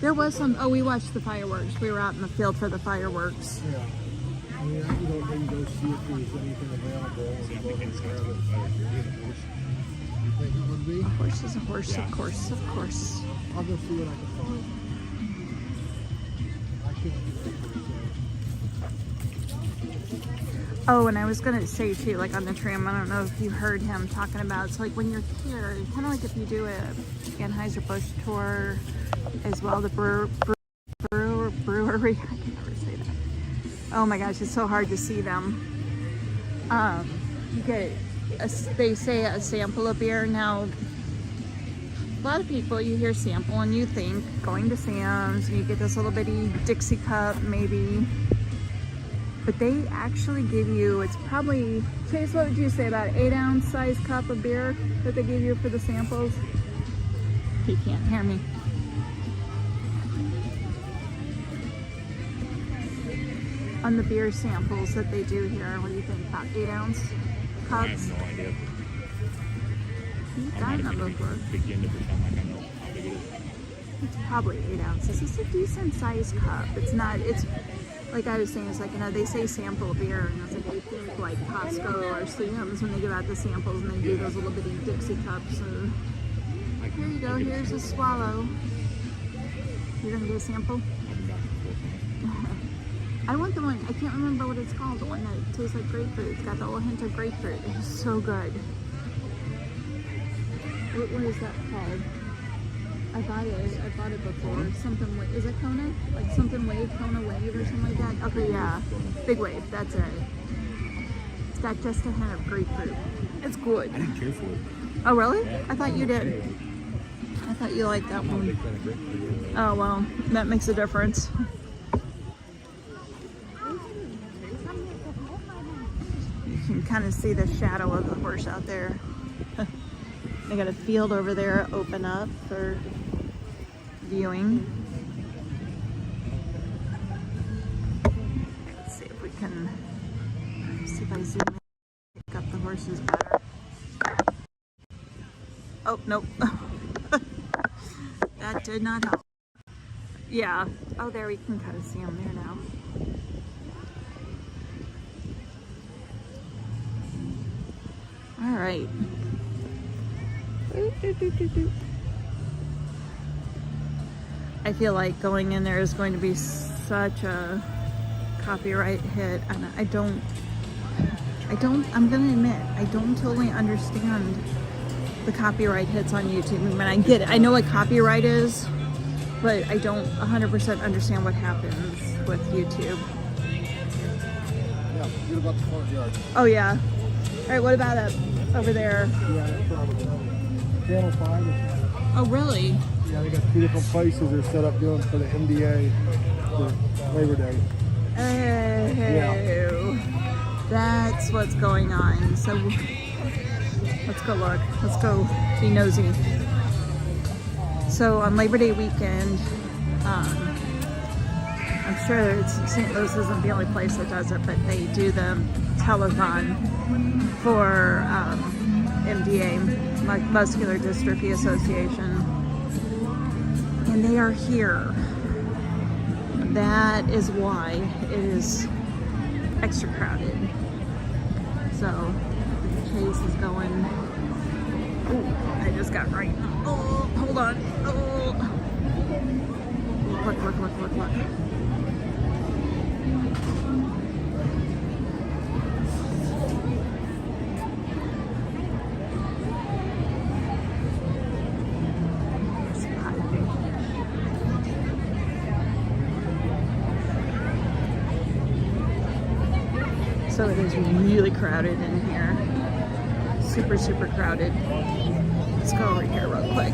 There was some, oh, we watched the fireworks. We were out in the field for the fireworks. Yeah. I mean, I can go maybe go see if there's anything available and go ahead and grab it. You think it would be? A horse is a horse, of course, of course. I'll go see what I can find. I can't get it. Oh, and I was gonna say too, like on the tram, I don't know if you heard him talking about, it's like when you're here, kind of like if you do a Anheuser-Busch tour as well, the brewery, I can never say that. Oh my gosh, it's so hard to see them. You get, they say a sample of beer. Now, a lot of people, you hear sample and you think going to Sam's, and you get this little bitty Dixie cup maybe. But they actually give you, it's probably, Chase, what would you say, about 8-ounce size cup of beer that they give you for the samples? He can't hear me. On the beer samples that they do here, what do you think, about 8-ounce cups? I have no idea. You've I'm gotten not them even before. gonna begin to pretend like I know how big it is. It's probably 8 ounces. It's a decent sized cup. It's not, it's like I was saying, it's like, you know, they say sample beer, and it's like you think like Costco or Sam's when they give out the samples and they do those little bitty Dixie cups. And here you go, here's a swallow. You're gonna get a sample? I want the one, I can't remember what it's called, the one that tastes like grapefruit. It's got the little hint of grapefruit. It's so good. What is that called? I bought it before. Something, is it Kona? Like something wave, Kona wave or something like that? Okay, yeah. Big wave, that's it. It's got just a hint of grapefruit. It's good. I didn't care for it. Oh, really? I thought you did. I thought you liked that I'm not a one. big fan of grapefruit. Oh, well, that makes a difference. You can kind of see the shadow of the horse out there. They got a field over there open up for viewing. Let's see if we can, see if I zoom in, pick up the horses better. Oh, nope. That did not help. Yeah. Oh, there we can kind of see them there now. All right. I feel like going in there is going to be such a copyright hit, and I'm gonna admit, I don't totally understand the copyright hits on YouTube. I mean, I get it, I know what copyright is, but I don't 100% understand what happens with YouTube. Yeah, forget about the front yard. Oh yeah. All right, what about up over there? Yeah, that's probably Channel 5. Oh really? Yeah, they got 2 different places they're set up doing for the MDA for Labor Day. Oh, that's what's going on. So let's go look. Let's go be nosy. So on Labor Day weekend, I'm sure St. Louis isn't the only place that does it, but they do the telethon for MDA, Muscular Dystrophy Association. And they are here. That is why it is extra crowded. So Chase is going. Ooh, I just got right. Oh, hold on. Oh, look. So it is really crowded in here. Super, super crowded. Let's go over here real quick.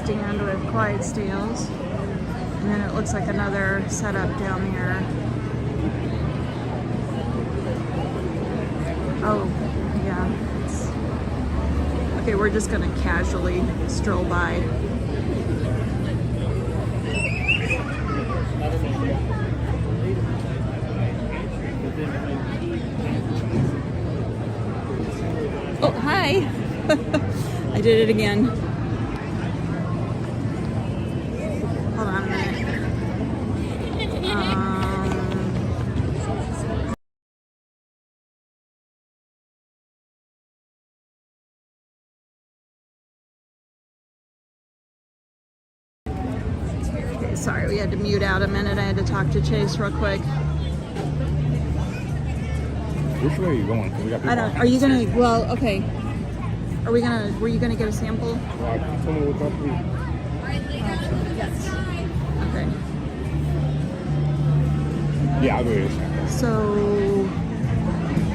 stand with Clydesdales. And then it looks like another setup down here. Oh, yeah. Okay, we're just gonna casually stroll by. Oh, hi. I did it again. Hold on a minute. Okay, sorry, we had to mute out a minute. I had to talk to Chase real quick. Which way are you going? 'Cause we got people I don't. on. Are you gonna? Well, okay. Are we gonna? Were you gonna get a sample? Tell me what company. Yes. Okay. Yeah, I'll go get a sample. So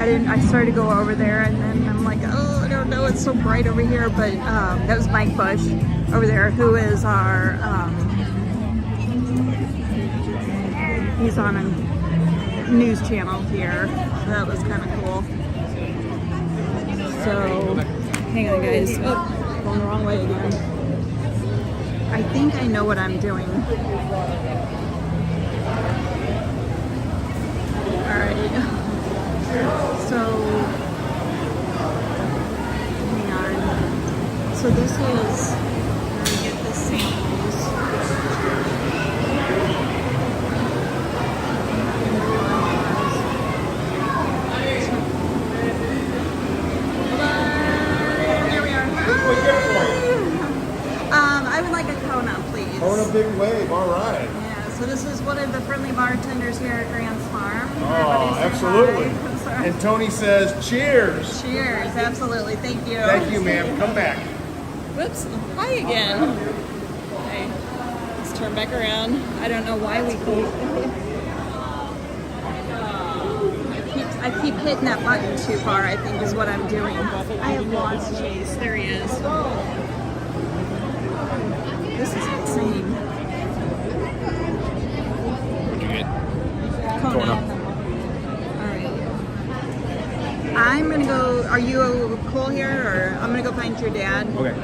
I started to go over there, and then I'm like, oh, I don't know. It's so bright over here. But that was Mike Bush over there, who is our. He's on a news channel here. So that was kind of cool. So, hang on, guys. Oh, going the wrong way again. I think I know what I'm doing. All right. So, hang on. So this is where we get the samples. Here we are. I would like a Kona, please. Kona Big Wave, all right. Yeah, so this is one of the friendly bartenders here at Grant's Farm. Oh, Everybody say absolutely. hi. I'm sorry. And Tony says, cheers. Cheers, absolutely. Thank you. Thank you, ma'am. Come back. Whoops. Hi again. Okay. Let's turn back around. I don't know why we keep. I keep hitting that button too far, I think is what I'm doing. I have lost Chase. There he is. This is insane. Kona. Alright. I'm gonna go. Are you cool here? Or I'm gonna go find your dad Okay.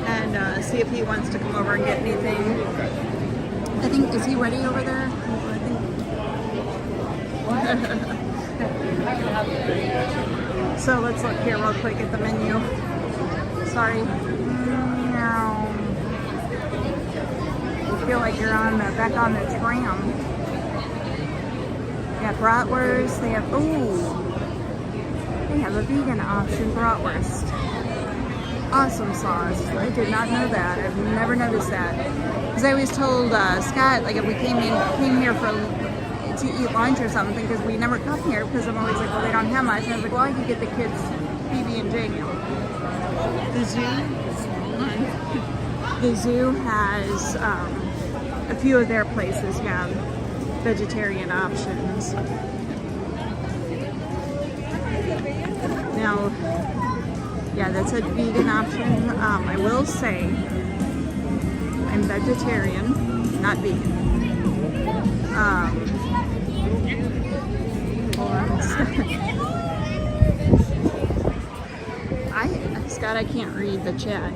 and see if he wants to come over and get anything. I think, is he ready over there? I think. So let's look here real quick at the menu. Sorry. No. I feel like you're on the back on the tram. They have bratwurst. They have they have a vegan option bratwurst. Awesome sauce. I did not know that. I've never noticed that. Because I always told Scott, like if we came here to eat lunch or something, because we never come here, because I'm always like, well, they don't have much. And I was like, well, I could get the kids PB&J meal. The zoo has a few of their places have vegetarian options. Now, yeah, that's a vegan option. I will say I'm vegetarian, not vegan. Hold on a second. Scott, I can't read the chat.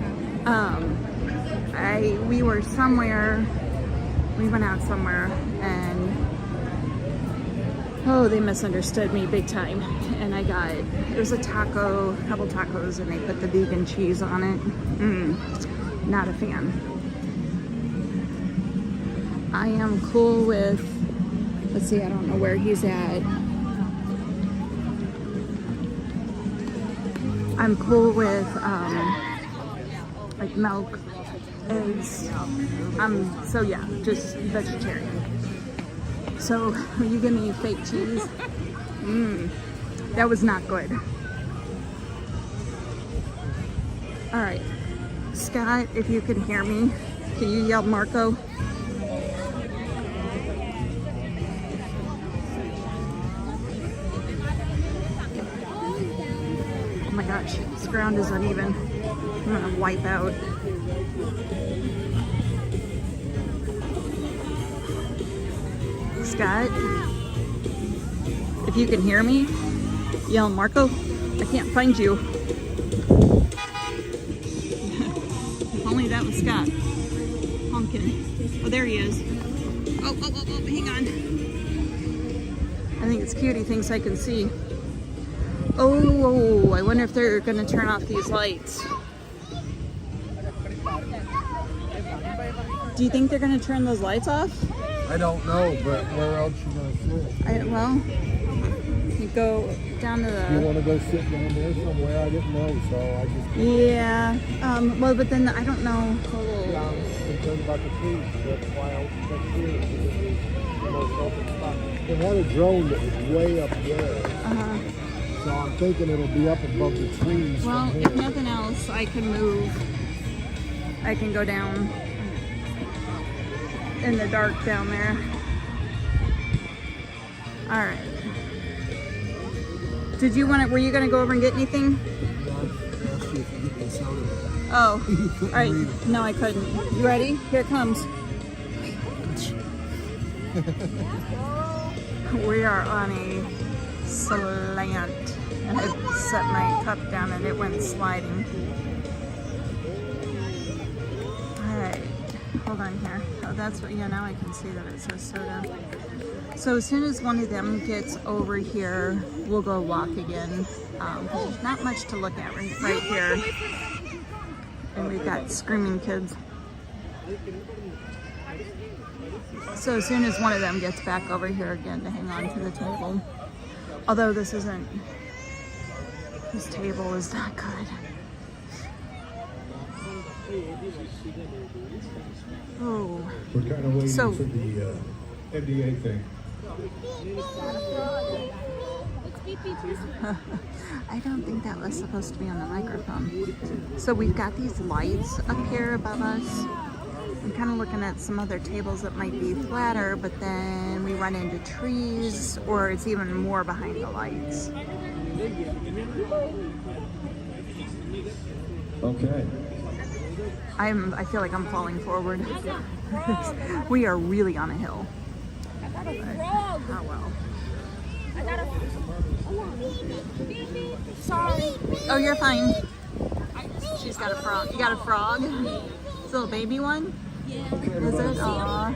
We were somewhere, we went out somewhere, and they misunderstood me big time. And I got, it was a couple tacos, and they put the vegan cheese on it. Not a fan. I am cool with, let's see, I don't know where he's at. I'm cool with like milk, eggs. So yeah, just vegetarian. So will you give me fake cheese? That was not good. All right, Scott, if you can hear me, can you yell Marco? Oh my gosh, this ground is uneven. I'm gonna wipe out. Scott, if you can hear me, yell, Marco, I can't find you. If only that was Scott. Pumpkin. Oh, there he is. Oh, hang on. I think it's cute. He thinks I can see. Oh, I wonder if they're going to turn off these lights. Do you think they're going to turn those lights off? I don't know, but where else you gonna sit? Well, you go down to You the... want to go sit down there somewhere? I didn't know, so I just. Yeah. Well, but then I don't know. Yeah, I'm concerned about the trees. That's why I went here. Because it's the most open spot. They had a drone that was way up there. Uh-huh. So I'm thinking it'll be up above the trees. Well, from if here. nothing else, I can move. I can go down in the dark down there. All right. Did you want to? Were you gonna go over and get anything? Ask you if you get the soda. Oh, all right. No, I couldn't. You ready? Here it comes. We are on a slant, and I set my cup down and it went sliding. All right, hold on here. Oh, that's what. Yeah, now I can see that it says soda. So as soon as one of them gets over here, we'll go walk again. There's not much to look at right here. And we've got screaming kids. So as soon as one of them gets back over here again to hang on to the table. Although this table is not good. Oh. We're kind of waiting So- for the NDA thing. I don't think that was supposed to be on the microphone. So we've got these lights up here above us. I'm kind of looking at some other tables that might be flatter, but then we run into trees, or it's even more behind the lights. Okay. I feel like I'm falling forward. We are really on a hill. Oh well. Sorry. Oh, you're fine. She's got a frog. You got a frog? It's a little baby one? Yeah. Is it? Aw.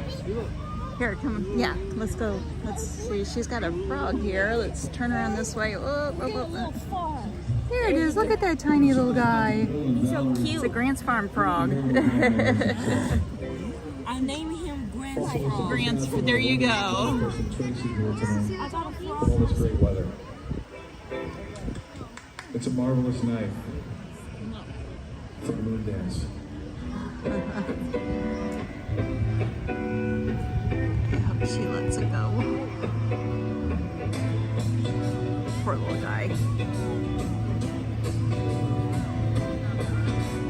Here, come. Yeah, let's go. Let's see. She's got a frog here. Let's turn around this way. Oh, oh, oh. Far. Here it is. Look at that tiny little guy. He's so It's a cute. Grant's Farm frog. I named him Grant Frog. Grant's. There you go. I got a frog. All this great weather. It's a marvelous night for a moon dance. I hope she lets it go. Poor little guy.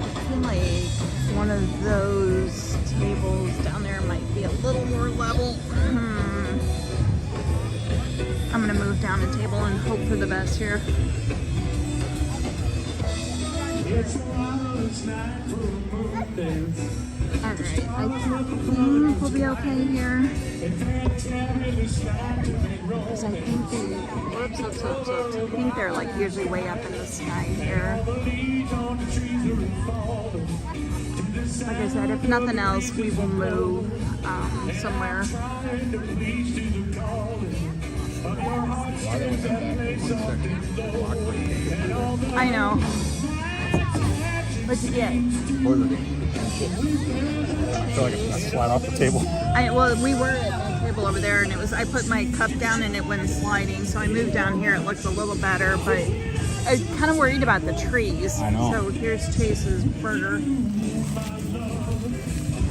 I feel like one of those tables down there might be a little more level. I'm gonna move down a table and hope for the best here. Alright, I think we'll be okay here. Because I think oops. I think they're like usually way up in the sky here. Like I said, if nothing else, we will move somewhere. I know. What'd you get? I feel like I'm flat off the table. Well, we were at the table over there, and I put my cup down, and it went sliding. So I moved down here. It looked a little better, but I was kind of worried about the trees. I know. So here's Chase's burger.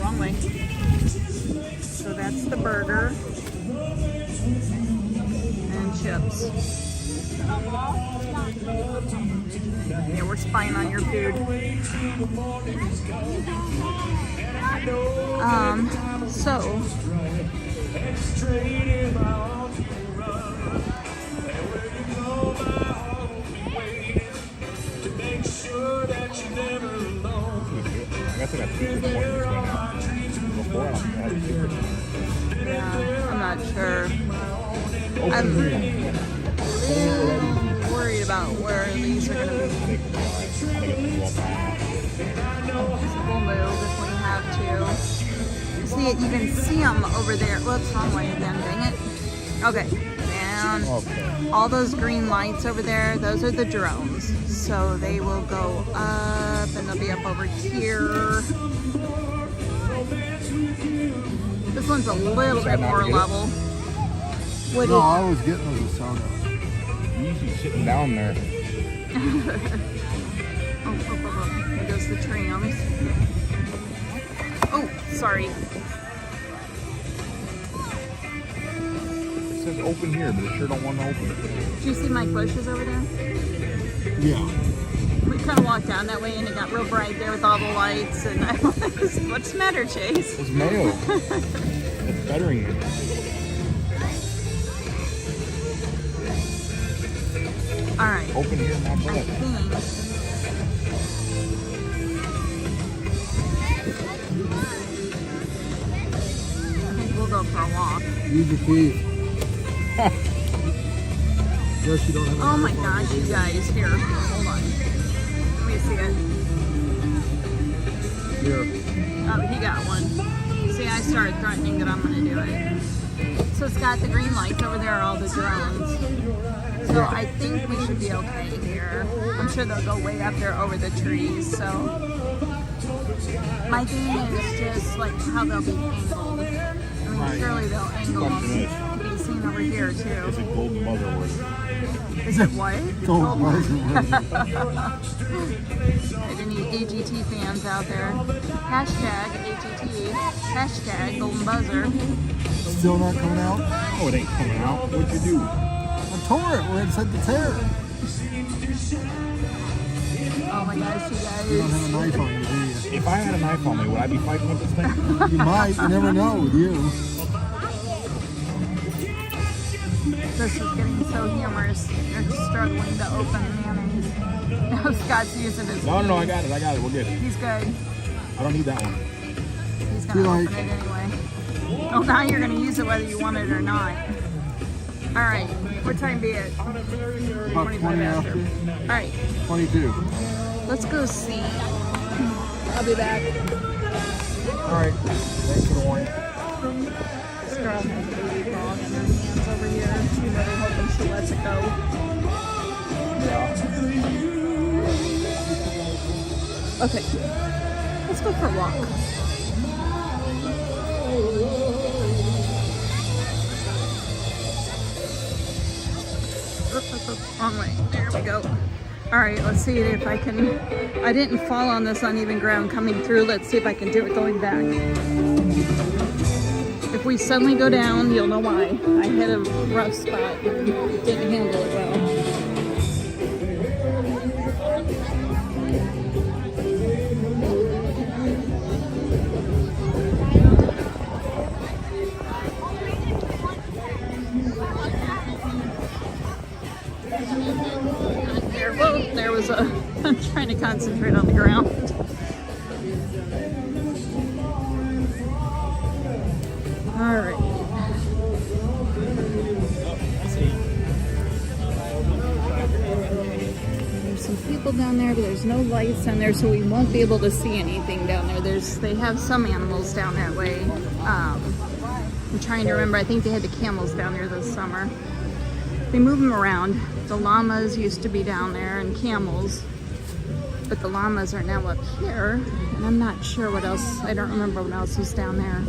Wrong way. So that's the burger and chips. Yeah, we're spying on your food. So to make sure that you never guess I got teacher's appointments right now. Before I don't have teacher's appointments. Yeah, I'm not sure. Open I'm here. worried about where these are going to be. I think we'll be alright. I think it's gonna go up. We'll move if we have to. See it, you can see them over there. Whoops, wrong way again, dang it. Okay, down. Okay. All those green lights over there, those are the drones. So they will go up and they'll be up over here. This one's a little bit more level. What No, is- I was getting was a soda. You usually sitting down there. Oh, here goes the trams. Oh, sorry. It says open here, but it sure don't want to open. Do you see Mike Bush's over there? Yeah. We kind of walked down that way and it got real bright there with all the lights. And I was, what's the matter, Chase? It's mayo. It's bettering me. All right. Open here, my I butt. think. We'll go for a walk. Use your keys. Guess you don't have Oh my enough on gosh, you. you guys. Here, hold on. Let me see it. Here. Oh, he got one. See, I started threatening that I'm going to do it. So it's got the green lights over there, all the drones. So I think we should be okay here. I'm sure they'll go way up there over the trees. So my thing is just like how they'll be angled. I mean, surely they'll angle them to be seen over here too. It's a golden mother word. Is it what? Don't buzz Any AGT fans out there? Hashtag AGT. Hashtag Golden Buzzer. Still not coming out? Oh, it ain't coming out. What'd you do? I tore it where it said to tear. Oh my gosh, you You don't guys. have a knife on you, do you? If I had a knife on me, would I be fighting with this thing? You might. You never know with you. This is getting so humorous. They're struggling to open mayonnaise. Now Scott's using his. No, I got it. We're good. He's good. I don't need that one. He's gonna Too open late. it anyway. Oh, now you're gonna use it whether you want it or not. All right. What time be it? About 20 after. All right. 22. Let's go see. I'll be back. Alright. Thanks for the warning. This girl has a baby frog in her hands over here. She's really hoping she lets it go. Okay. Let's go for a walk. Wrong way. There we go. All right, let's see if I can. I didn't fall on this uneven ground coming through. Let's see if I can do it going back. If we suddenly go down, you'll know why. I hit a rough spot and didn't handle it well. There was a. I'm trying to concentrate on the ground. All right. There's some people down there, but there's no lights down there, so we won't be able to see anything down there. They have some animals down that way. I'm trying to remember. I think they had the camels down there this summer. They move them around. The llamas used to be down there and camels, but the llamas are now up here, and I'm not sure what else. I don't remember what else was down there.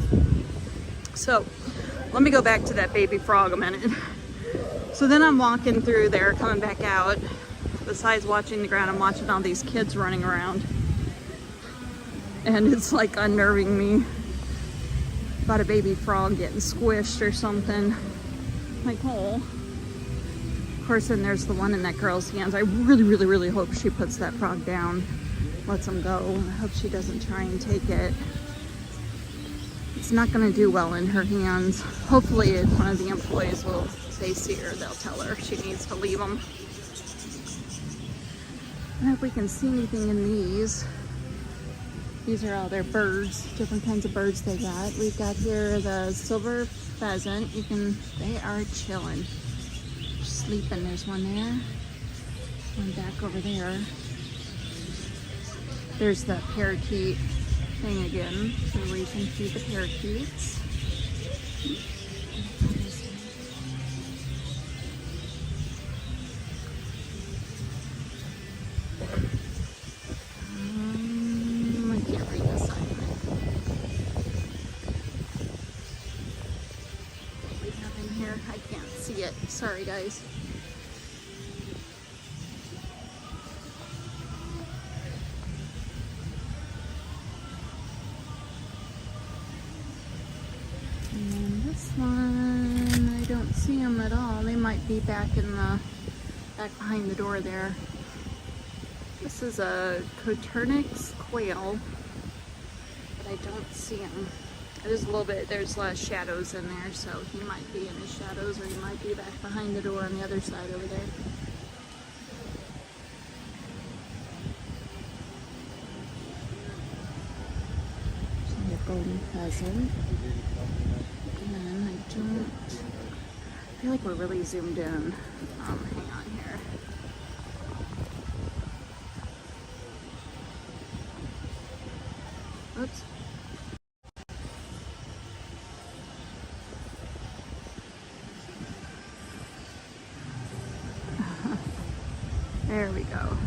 So let me go back to that baby frog a minute. So then I'm walking through there, coming back out. Besides watching the ground, I'm watching all these kids running around, and it's like unnerving me about a baby frog getting squished or something. Like, oh. Of course, then there's the one in that girl's hands. I really, really, really hope she puts that frog down, lets him go. I hope she doesn't try and take it. It's not going to do well in her hands. Hopefully, one of the employees will, if they see her, they'll tell her she needs to leave them. I hope we can see anything in these. These are all their birds, different kinds of birds they got. We've got here the silver pheasant. They are chilling, sleeping. There's one there, one back over there. There's the parakeet thing again, so where you can see the parakeets. I can't read this sign. What we have in here, I can't see it. Sorry, guys. And this one, I don't see them at all. They might be back behind the door there. This is a Coturnix quail, but I don't see him. There's a little bit, there's a lot of shadows in there, so he might be in the shadows or he might be back behind the door on the other side over there. So a golden pheasant. And I feel like we're really zoomed in. Hang on here. Oops. There we go.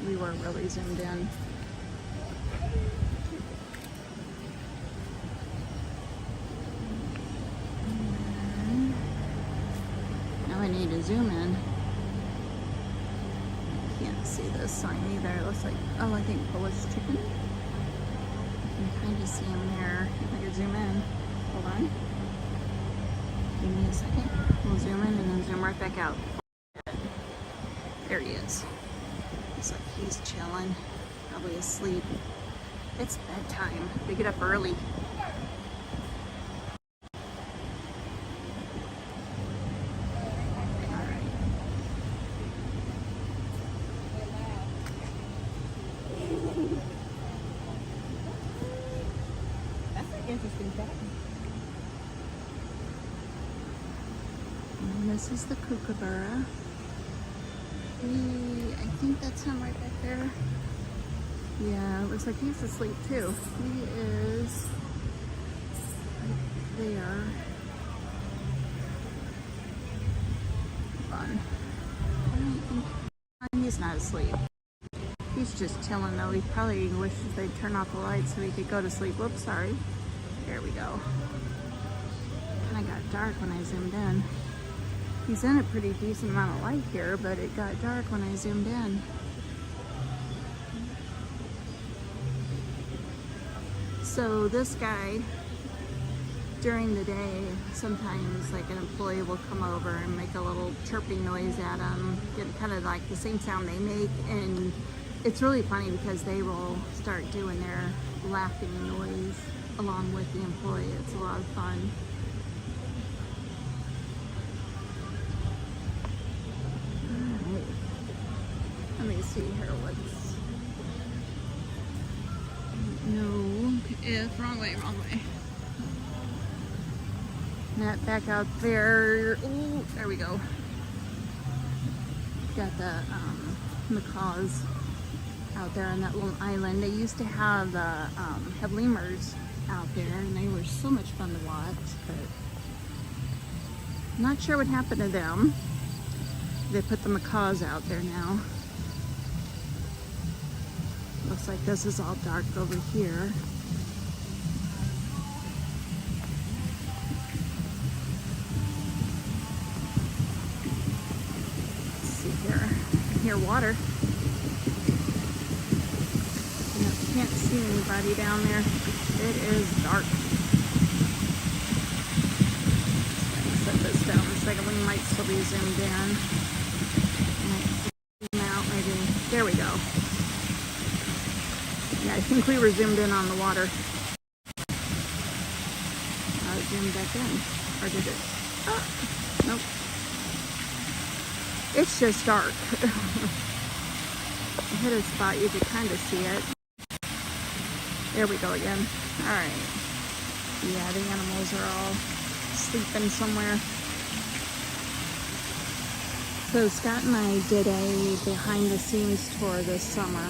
We were really zoomed in. Now I need to zoom in. Can't see this sign either. It looks like, oh, I think Polish chicken. I can kind of see him there. If I could zoom in. Hold on. Give me a second. We'll zoom in and then zoom right back out. There he is. Looks like he's chilling. Probably asleep. It's bedtime. They get up early. Interesting fact. And this is the kookaburra. I think that's him right back there. Yeah, it looks like he's asleep too. He is right there. Hold on. I don't think he's not asleep. He's just chilling though. He probably wishes they'd turn off the lights so he could go to sleep. Whoops, sorry. There we go. Kind of got dark when I zoomed in. He's in a pretty decent amount of light here, but it got dark when I zoomed in. So this guy, during the day, sometimes like an employee will come over and make a little chirping noise at him, get kind of like the same sound they make, and it's really funny because they will start doing their laughing noise along with the employee. It's a lot of fun. Alright. Let me see here what's... No, if wrong way. That back out there. Oh, there we go. Got the macaws out there on that little island. They used to have lemurs out there, and they were so much fun to watch, but I'm not sure what happened to them. They put the macaws out there now. Looks like this is all dark over here. Let's see here. I can hear water. Can't see anybody down there. It is dark. Set this down a second. We might still be zoomed in. Might zoom out maybe. There we go. Yeah, I think we were zoomed in on the water. Zoom back in. Or did it? Oh, nope. It's just dark. I hit a spot, you could kind of see it. There we go again. All right. Yeah, the animals are all sleeping somewhere. So Scott and I did a behind the scenes tour this summer.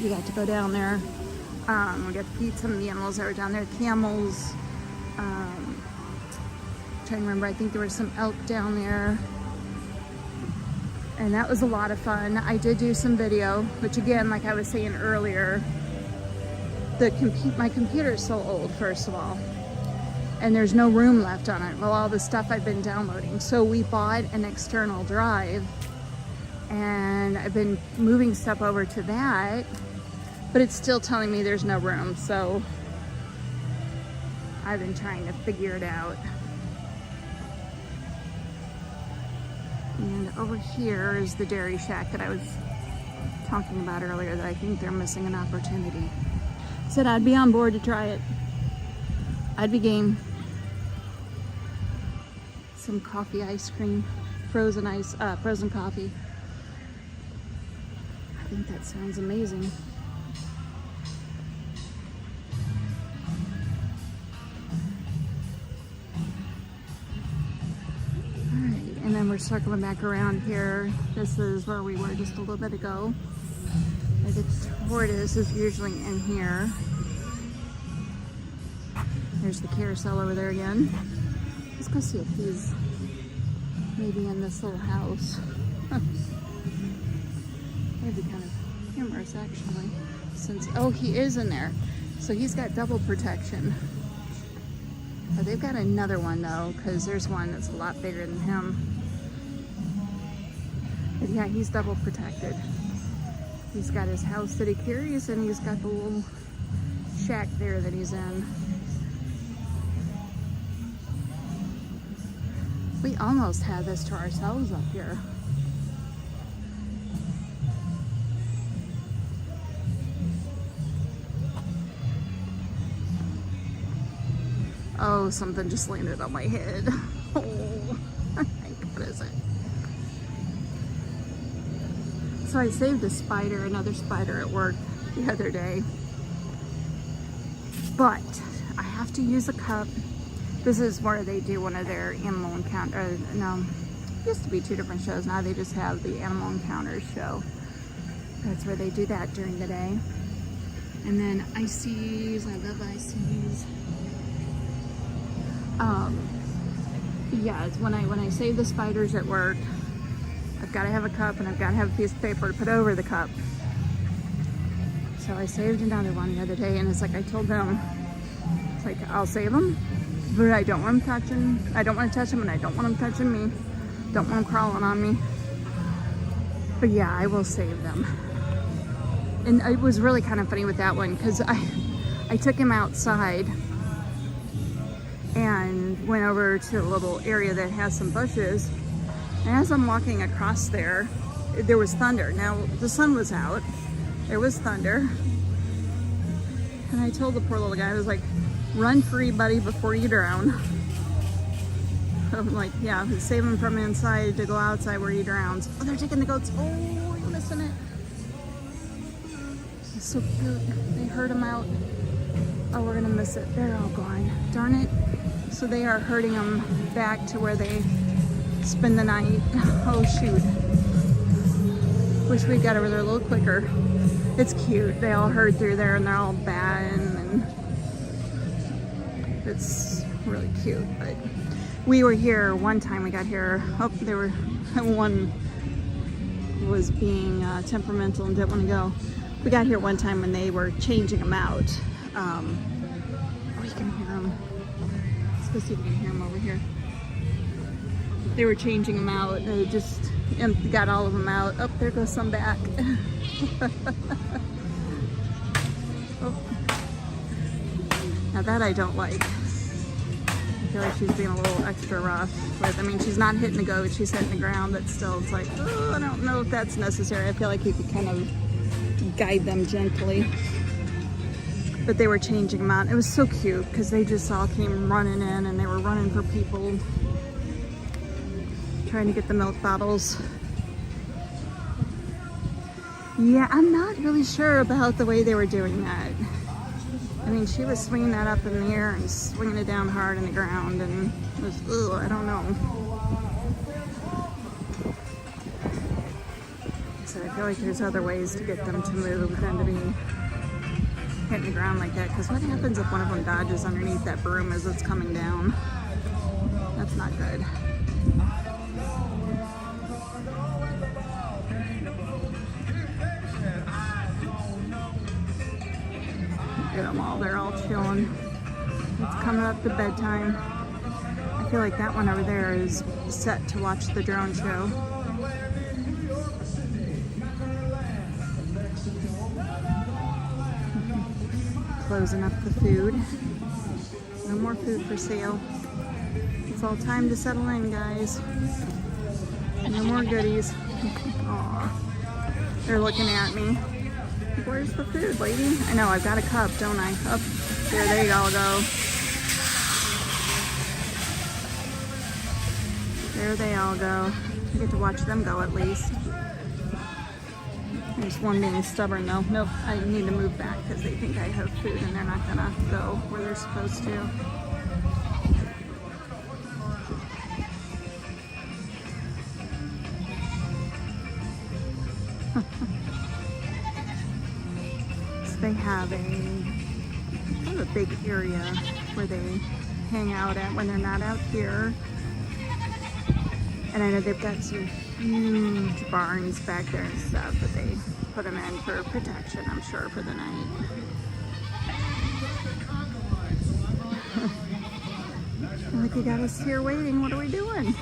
We got to go down there. We got to feed some of the animals that were down there. Camels. Trying to remember, I think there was some elk down there. And that was a lot of fun. I did do some video, which again, like I was saying earlier, my computer is so old, first of all, and there's no room left on it. Well, all the stuff I've been downloading. So we bought an external drive, and I've been moving stuff over to that, but it's still telling me there's no room. So I've been trying to figure it out. And over here is the Dairy Shack that I was talking about earlier, that I think they're missing an opportunity. Said I'd be on board to try it. I'd be game. Some coffee ice cream, frozen coffee. I think that sounds amazing. And then we're circling back around here. This is where we were just a little bit ago. And the tortoise is usually in here. There's the carousel over there again. Let's go see if he's maybe in this little house. That'd be kind of humorous, actually. Oh, he is in there. So he's got double protection. But they've got another one though, because there's one that's a lot bigger than him. But yeah, he's double protected. He's got his house that he carries, and he's got the little shack there that he's in. We almost had this to ourselves up here. Oh, something just landed on my head. Oh, what is it? So I saved another spider at work the other day. But I have to use a cup. This is where they do one of their animal encounter. No, it used to be 2 different shows. Now they just have the Animal Encounters show. That's where they do that during the day. And then ices. I love ices. Yeah, it's when I save the spiders at work, I've got to have a cup, and I've got to have a piece of paper to put over the cup. So I saved another one the other day, and it's like I told them, it's like, I'll save them, but I don't want them touching. I don't want to touch them, and I don't want them touching me. Don't want them crawling on me. But yeah, I will save them. And it was really kind of funny with that one, because I took him outside and went over to a little area that has some bushes. And as I'm walking across there, there was thunder. Now, the sun was out. There was thunder. And I told the poor little guy, I was like, run free, buddy, before you drown. I'm like, yeah, save him from inside to go outside where he drowns. Oh, they're taking the goats. Oh, you're missing it. It's so cute. They herd him out. Oh, we're gonna miss it. They're all gone. Darn it. So they are herding them back to where they spend the night. Oh, shoot. Wish we got over there a little quicker. It's cute. They all herd through there, and they're all batting, and it's really cute. But we were here one time. We got here. Oh, there were one was being temperamental and didn't want to go. We got here one time when they were changing them out. Oh, you can hear them. Let's go see if we can hear them over here. They were changing them out. They just got all of them out. Oh, there goes some back. Oh. Now that I don't like. I feel like she's being a little extra rough. I mean, she's not hitting the goat, she's hitting the ground, but still, it's like, oh, I don't know if that's necessary. I feel like you could kind of guide them gently. But they were changing them out. It was so cute because they just all came running in, and they were running for people, trying to get the milk bottles. Yeah, I'm not really sure about the way they were doing that. I mean, she was swinging that up in the air and swinging it down hard in the ground, and it was, ugh, I don't know. So I feel like there's other ways to get them to move than to be hitting the ground like that. Because what happens if one of them dodges underneath that broom as it's coming down? That's not good. Get them all, they're all chilling. It's coming up to bedtime. I feel like that one over there is set to watch the drone show. Closing up the food. No more food for sale. It's all time to settle in, guys. No more goodies. Aw. They're looking at me. Where's the food, lady? I know, I've got a cup, don't I? Up there, there you all go. There they all go. I get to watch them go at least. There's one being stubborn though. Nope, I need to move back because they think I have food and they're not gonna go where they're supposed to. They have a big area where they hang out at when they're not out here. And I know they've got some huge barns back there and stuff, but they put them in for protection, I'm sure, for the night. Like, you got us here waiting. What are we doing?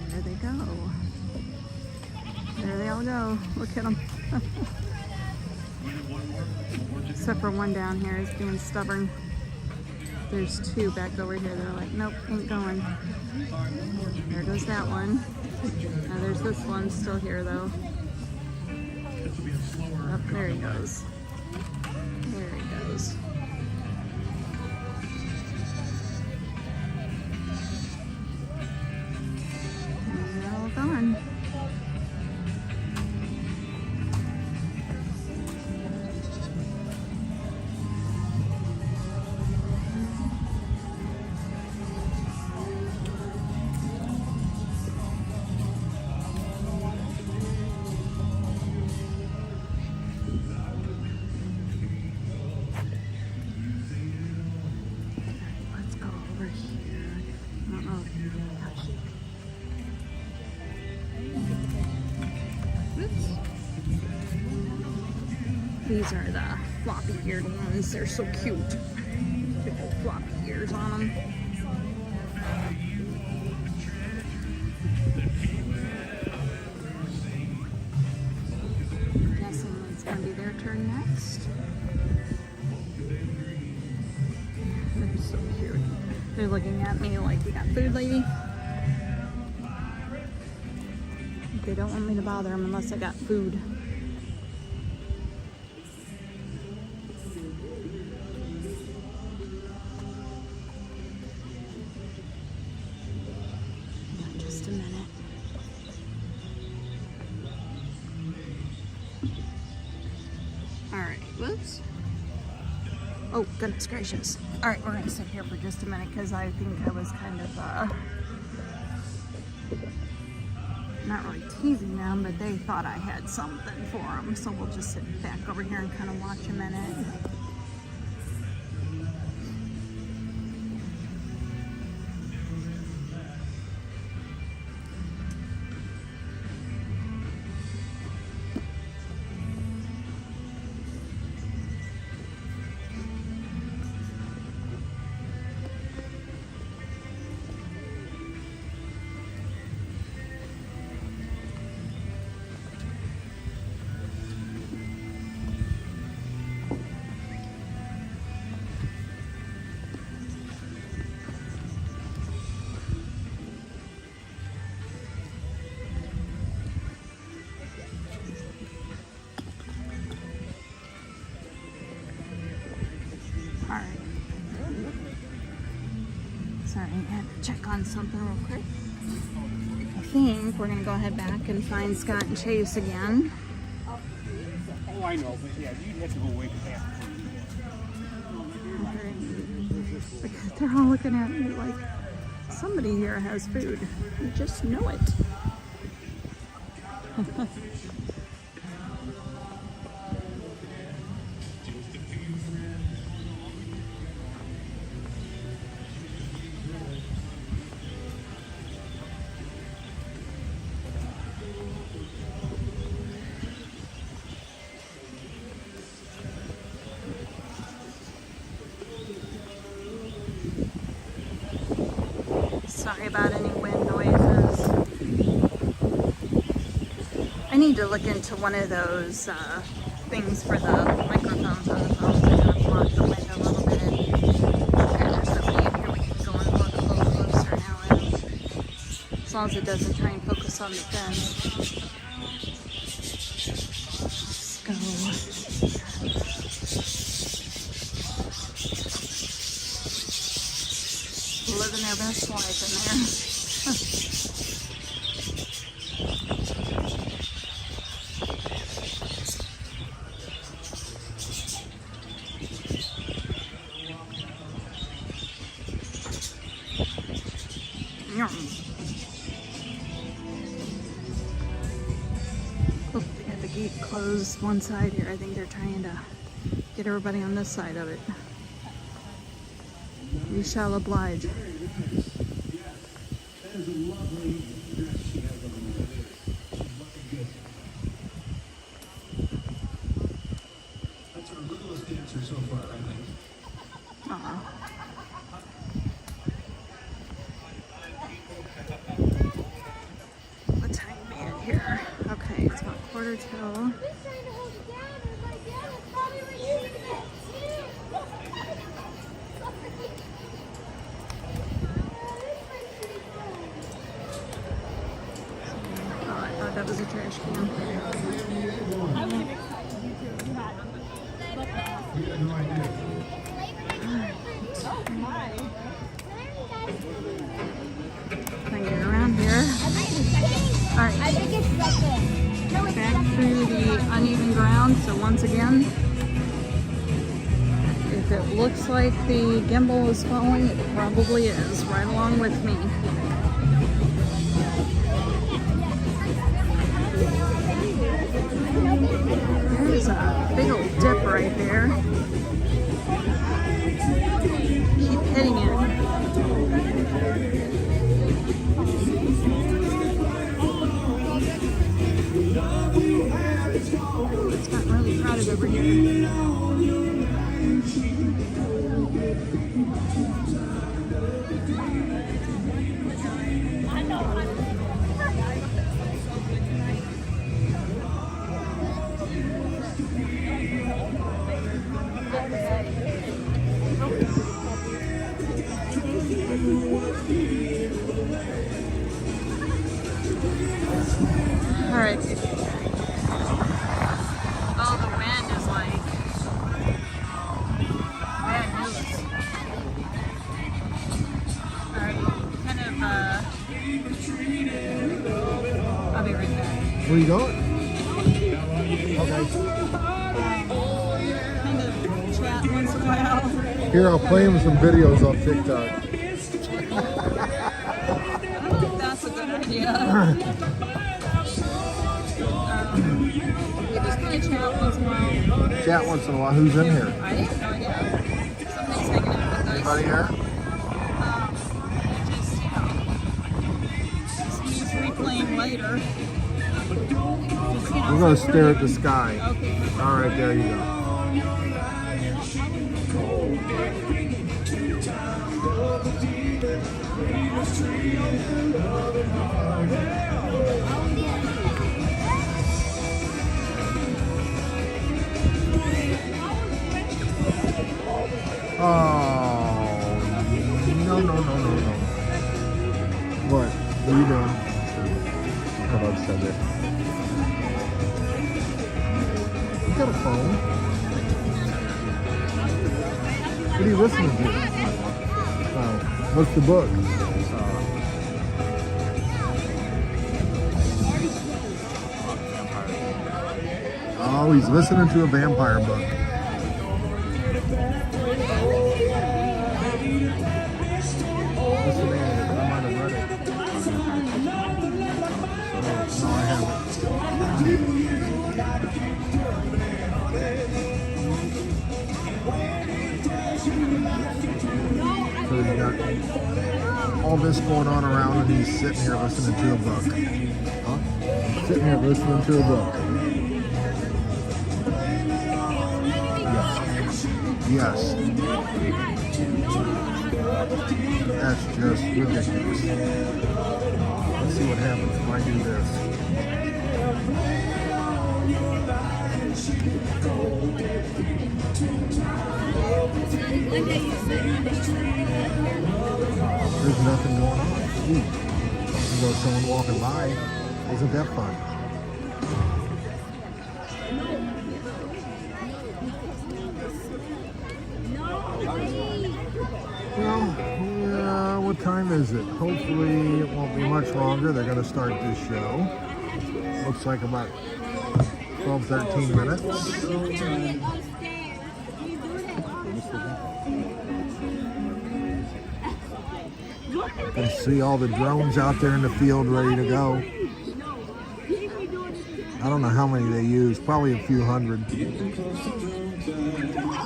There they go. There they all go. Look at them. Except for one down here is being stubborn. There's two back over here that are like, nope, ain't going. There goes that one. Now there's this one still here though. Oh, there he goes. There he goes. And they're all gone. These are the floppy-eared ones. They're so cute. Big old floppy ears on them. I'm guessing it's going to be their turn next. They're so cute. They're looking at me like, we got food, lady? They don't want me to bother them unless I got food. Just a minute. Alright, whoops. Oh, goodness gracious. Alright, we're going to sit here for just a minute because I think I was kind of, not really teasing them, but they thought I had something for them. So we'll just sit back over here and kind of watch a minute. check on something real quick. I think we're gonna go ahead back and find Scott and Chase again. Oh, I know, but yeah, you'd have to go way past Because they're all looking at me like somebody here has food. You just know it. Sorry about any wind noises. I need to look into one of those things for the microphones on the phone. I'm gonna block the wind a little bit. Okay, there's somebody in here. We can go and look a little closer now. As long as it doesn't try and focus on the fence. Let's go. Living their best life in there. Oh, they got the gate closed one side here. I think they're trying to get everybody on this side of it. We shall oblige. That's our littlest dancer so far, I think. What time be it here? Okay, it's about 1:45. Oh, I thought that was a trash can. I would have expected you to. You had No idea. Oh my. Can I get around here? Alright, I think it's like this. No, it's back through the uneven ground. So once again, if it looks like the gimbal is falling, it probably is. Right along with me. There's a big old dip right there. Keep hitting it. It's gotten really crowded over here. All right. Oh, the wind is like bad news. All right, kind of. I'll be right back. Where you going? Okay. Kind of chat once in a while. Here, I'll play him some videos off TikTok. I don't think that's a good idea. We're just gonna chat once in a while. Chat once in a while. Who's in here? I have no idea. Somebody's hanging out with us. Anybody here? Just, he's replaying later. Just, We're gonna stare at the sky. Okay. All right, there you go. Oh, no. What? What are you doing? How about send it? You got a phone. What are you listening to? Oh, what's the book? Oh, Oh, he's listening to a vampire book. Listening to it. I might have read it. No, I haven't. So you got all this going on around, and he's sitting here listening to a book. Huh? Sitting here listening to a book. Yes. That's just ridiculous. Let's see what happens if I do this. There's nothing going on. Ooh. There's someone walking by. Isn't that fun? Well, what time is it? Hopefully it won't be much longer. They're going to start this show. Looks like about 12, 13 minutes. You can see all the drones out there in the field ready to go. I don't know how many they use, probably a few hundred.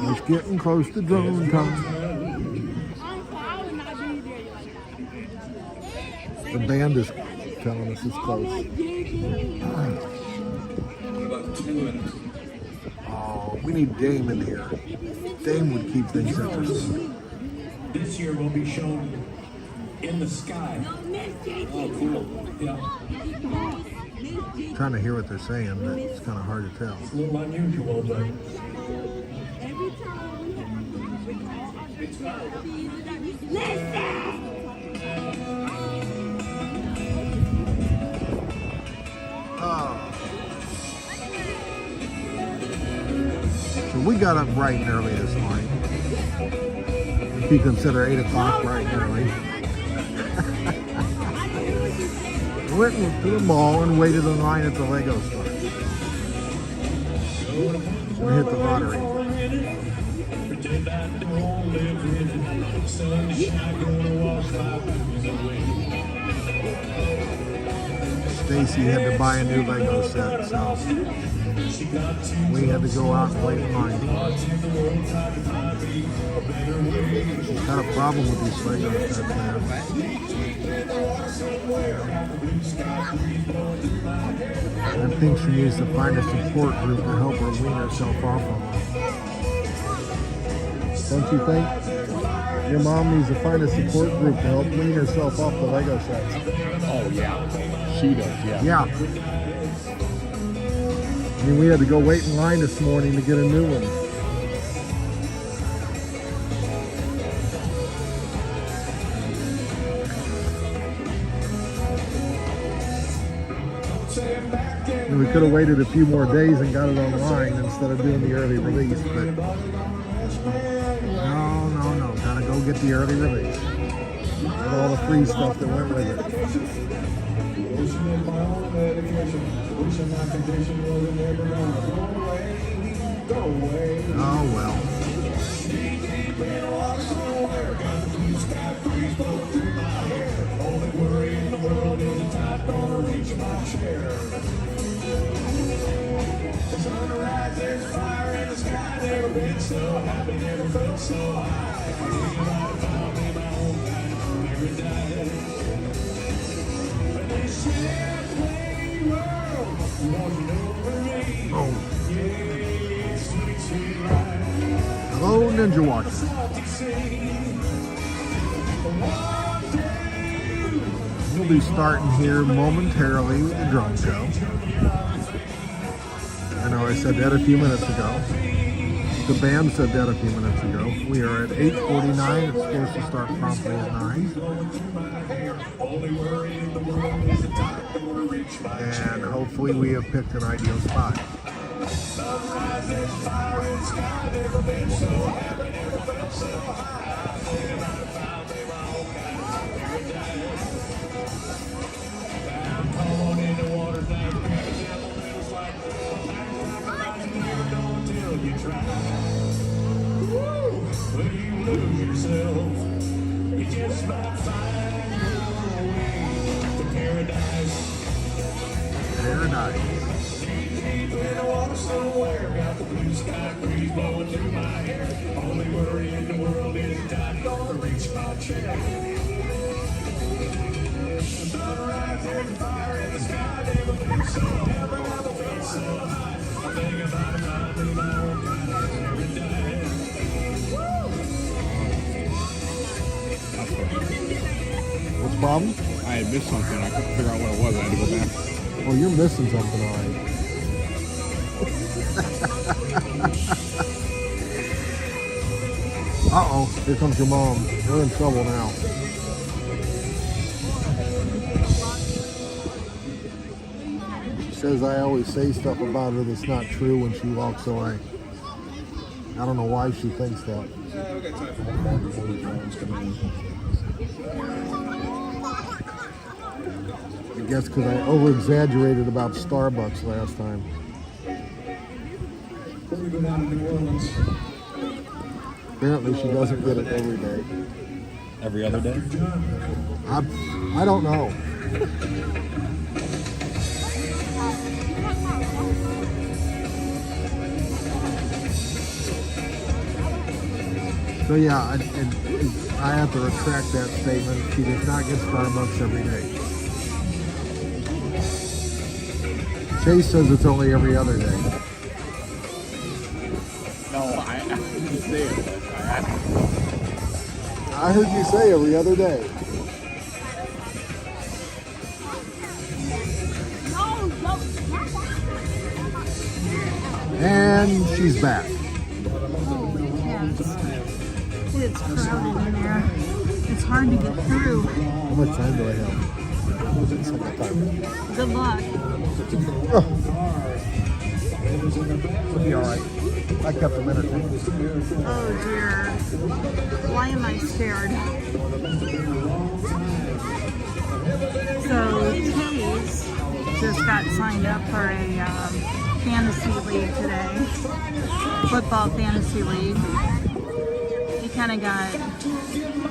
It's getting close to drone time. The band is telling us it's close. Oh, we need Dame in here. Dame would keep things interesting. This year will be shown in the sky. Oh, cool. Yeah. I'm trying to hear what they're saying, but it's kind of hard to tell. It's a little unusual, but So we got up bright and early this morning. If you consider 8 o'clock bright and early. Went to the mall and waited in line at the Lego store. We hit the lottery. Stacy had to buy a new Lego set, so we had to go out and wait in line. She's got a problem with these Lego sets now. I think she needs to find a support group to help her wean herself off of them. Don't you think? Your mom needs to find a support group to help wean herself off the Lego sets. Oh, yeah. She does, yeah. Yeah. I mean, we had to go wait in line this morning to get a new one. And we could have waited a few more days and got it online instead of doing the early release, but no, gotta go get the early release. With all the free stuff that went with it. Oh well. Hello, Ninja Watchers. We'll be starting here momentarily with the drone show. I know I said that a few minutes ago. The band said that a few minutes ago. We are at 8:49. It's supposed to start promptly at 9. And hopefully we have picked an ideal spot. blowing through my hair. Only worry in the world is time to reach my chair. Sunrise and fire in the sky, never been so heaven, never felt so high. I think about finding my own kind every day. What's the problem? I had missed something. I couldn't figure out what it was. I had to go back. Well, you're missing something, all right. Uh-oh, here comes your mom. We're in trouble now. She says I always say stuff about her that's not true when she walks away. I don't know why she thinks that. I guess because I over-exaggerated about Starbucks last time. We go down to New Orleans. Apparently she doesn't get it every day. Every other day? I don't know. So yeah, I have to retract that statement. She does not get Starbucks every day. Chase says it's only every other day. No, I didn't say it. I heard you say every other day. And she's back. It's crowded in there. It's hard to get through. How much time do I have? Second time. Good luck. It'll be all right. I kept them entertained. Oh dear. Why am I scared? So Taze just got signed up for a fantasy league today. Football fantasy league. He kind of got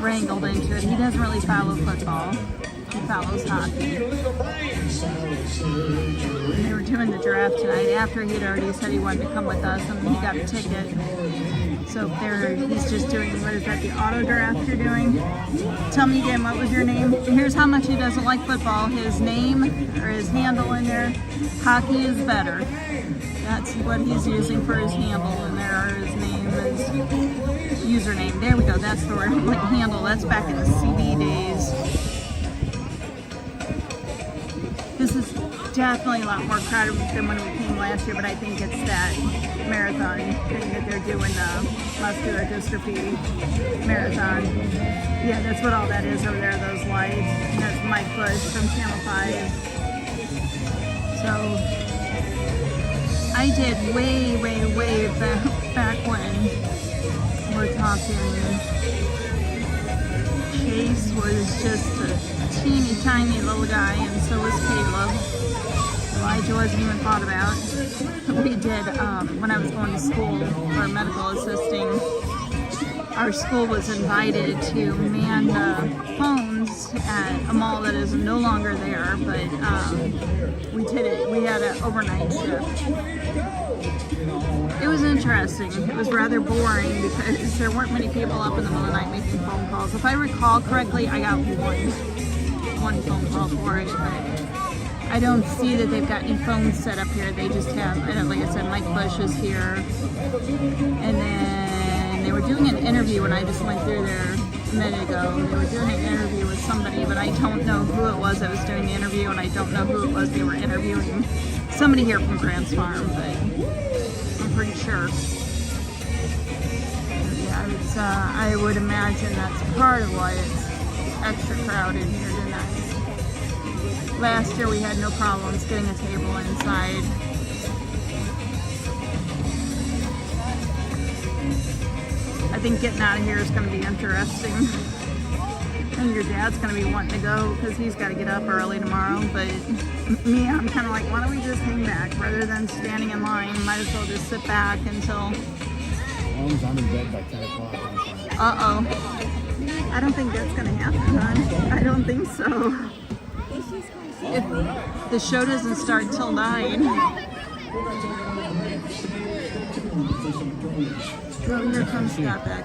wrangled into it. He doesn't really follow football. He follows hockey. They were doing the draft tonight after he'd already said he wanted to come with us, and he got a ticket. So he's just doing, what is that, the auto draft you're doing? Tell me again, what was your name? Here's how much he doesn't like football. His name, or his handle in there, hockey is better. That's what he's using for his handle in there, or his name is username. There we go, that's the word. Like handle, that's back in the CB days. This is definitely a lot more crowded than when we came last year, but I think it's that marathon thing that they're doing, the muscular dystrophy marathon. Yeah, that's what all that is over there, those lights. And that's Mike Bush from Channel 5. So I did way back when we're talking. Chase was just a teeny tiny little guy, and so was Caleb. Elijah wasn't even thought about. We did, when I was going to school for medical assisting, our school was invited to man the phones at a mall that is no longer there, but we did it. We had an overnight shift. It was interesting. It was rather boring because there weren't many people up in the middle of the night making phone calls. If I recall correctly, I got one phone call for it, but I don't see that they've got any phones set up here. They just have, like I said, Mike Bush is here. And then they were doing an interview when I just went through there a minute ago. They were doing an interview with somebody, but I don't know who it was that was doing the interview, and I don't know who it was they were interviewing. Somebody here from Grant's Farm, but I'm pretty sure. Yeah, it's, I would imagine that's part of why it's extra crowded here tonight. Last year we had no problems getting a table inside. I think getting out of here is going to be interesting. And your dad's going to be wanting to go because he's got to get up early tomorrow. But me, I'm kind of like, why don't we just hang back rather than standing in line? Might as well just sit back until... As long as I'm in bed by 10 o'clock, I'm fine. Uh-oh. I don't think that's going to happen, hon. I don't think so. If the show doesn't start till 9. Oh, here comes Scott back.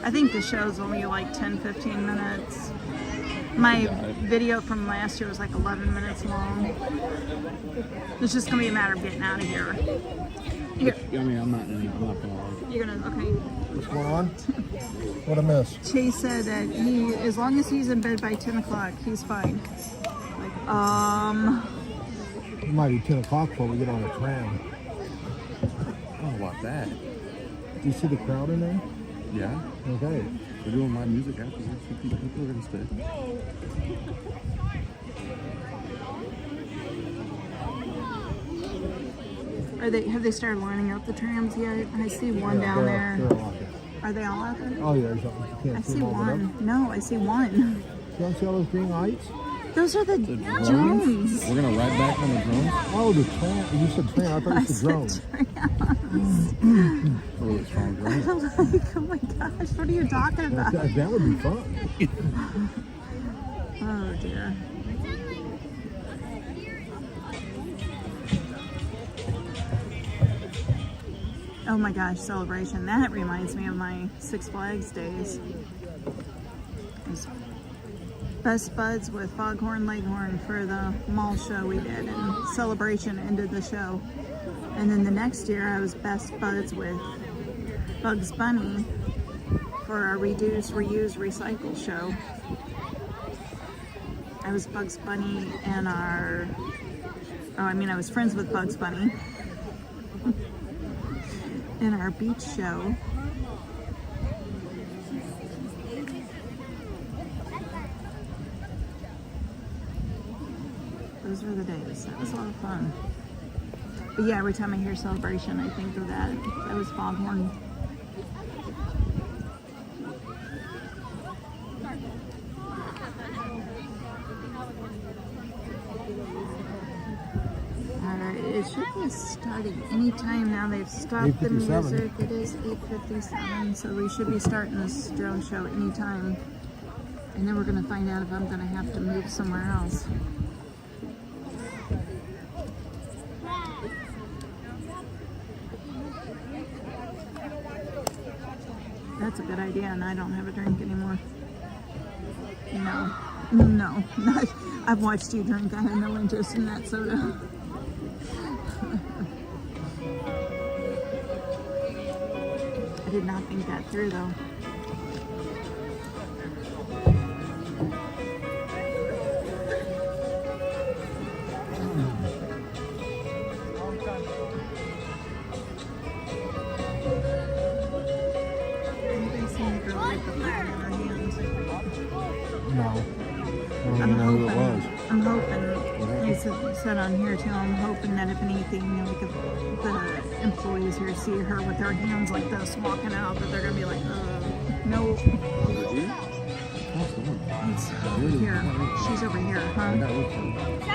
I think the show's only like 10-15 minutes. My video from last year was like 11 minutes long. It's just gonna be a matter of getting out of here. Here. I mean, I'm not gonna. You're gonna, okay. What's going on? What I miss? Chase said that he, as long as he's in bed by 10 o'clock, he's fine. Like, It might be 10 o'clock before we get on the tram. Oh, about that? Do you see the crowd in there? Yeah. Okay. We're doing live music after this. People are gonna stay. have they started lining up the trams yet? I see one down there. They're out there. Are they all out there? Oh, yeah, there's something. You I can't see them all, but one. No, I see one. You don't see all those green lights? Those are the drones. We're gonna ride back on the drone. Oh, the tram. You said tram. I thought you said drones. Really strong drone. I'm like, oh my gosh, what are you talking about? That would be fun. Oh dear. Oh my gosh, Celebration. That reminds me of my Six Flags days. It was best buds with Foghorn Leghorn for the mall show we did, and Celebration ended the show. And then the next year I was best buds with Bugs Bunny for our Reduce, Reuse, Recycle show. I was Bugs Bunny and I was friends with Bugs Bunny in our beach show. Those were the days. That was a lot of fun. But yeah, every time I hear Celebration, I think of that. That was Foghorn. It should be starting anytime now. They've stopped the 8:57. music. It is 8:57, so we should be starting this drone show anytime. And then we're going to find out if I'm going to have to move somewhere else. That's a good idea, and I don't have a drink anymore. No, not. I've watched you drink. I have no interest in that soda. I did not think that through, though. Anybody seen the girl with the flag in her hands? No. I don't even know who it was. I'm hoping, he said on here too, I'm hoping that if anything, like if the employees here see her with her hands like this walking out, that they're going to be like, no. It's over here. She's over here, huh?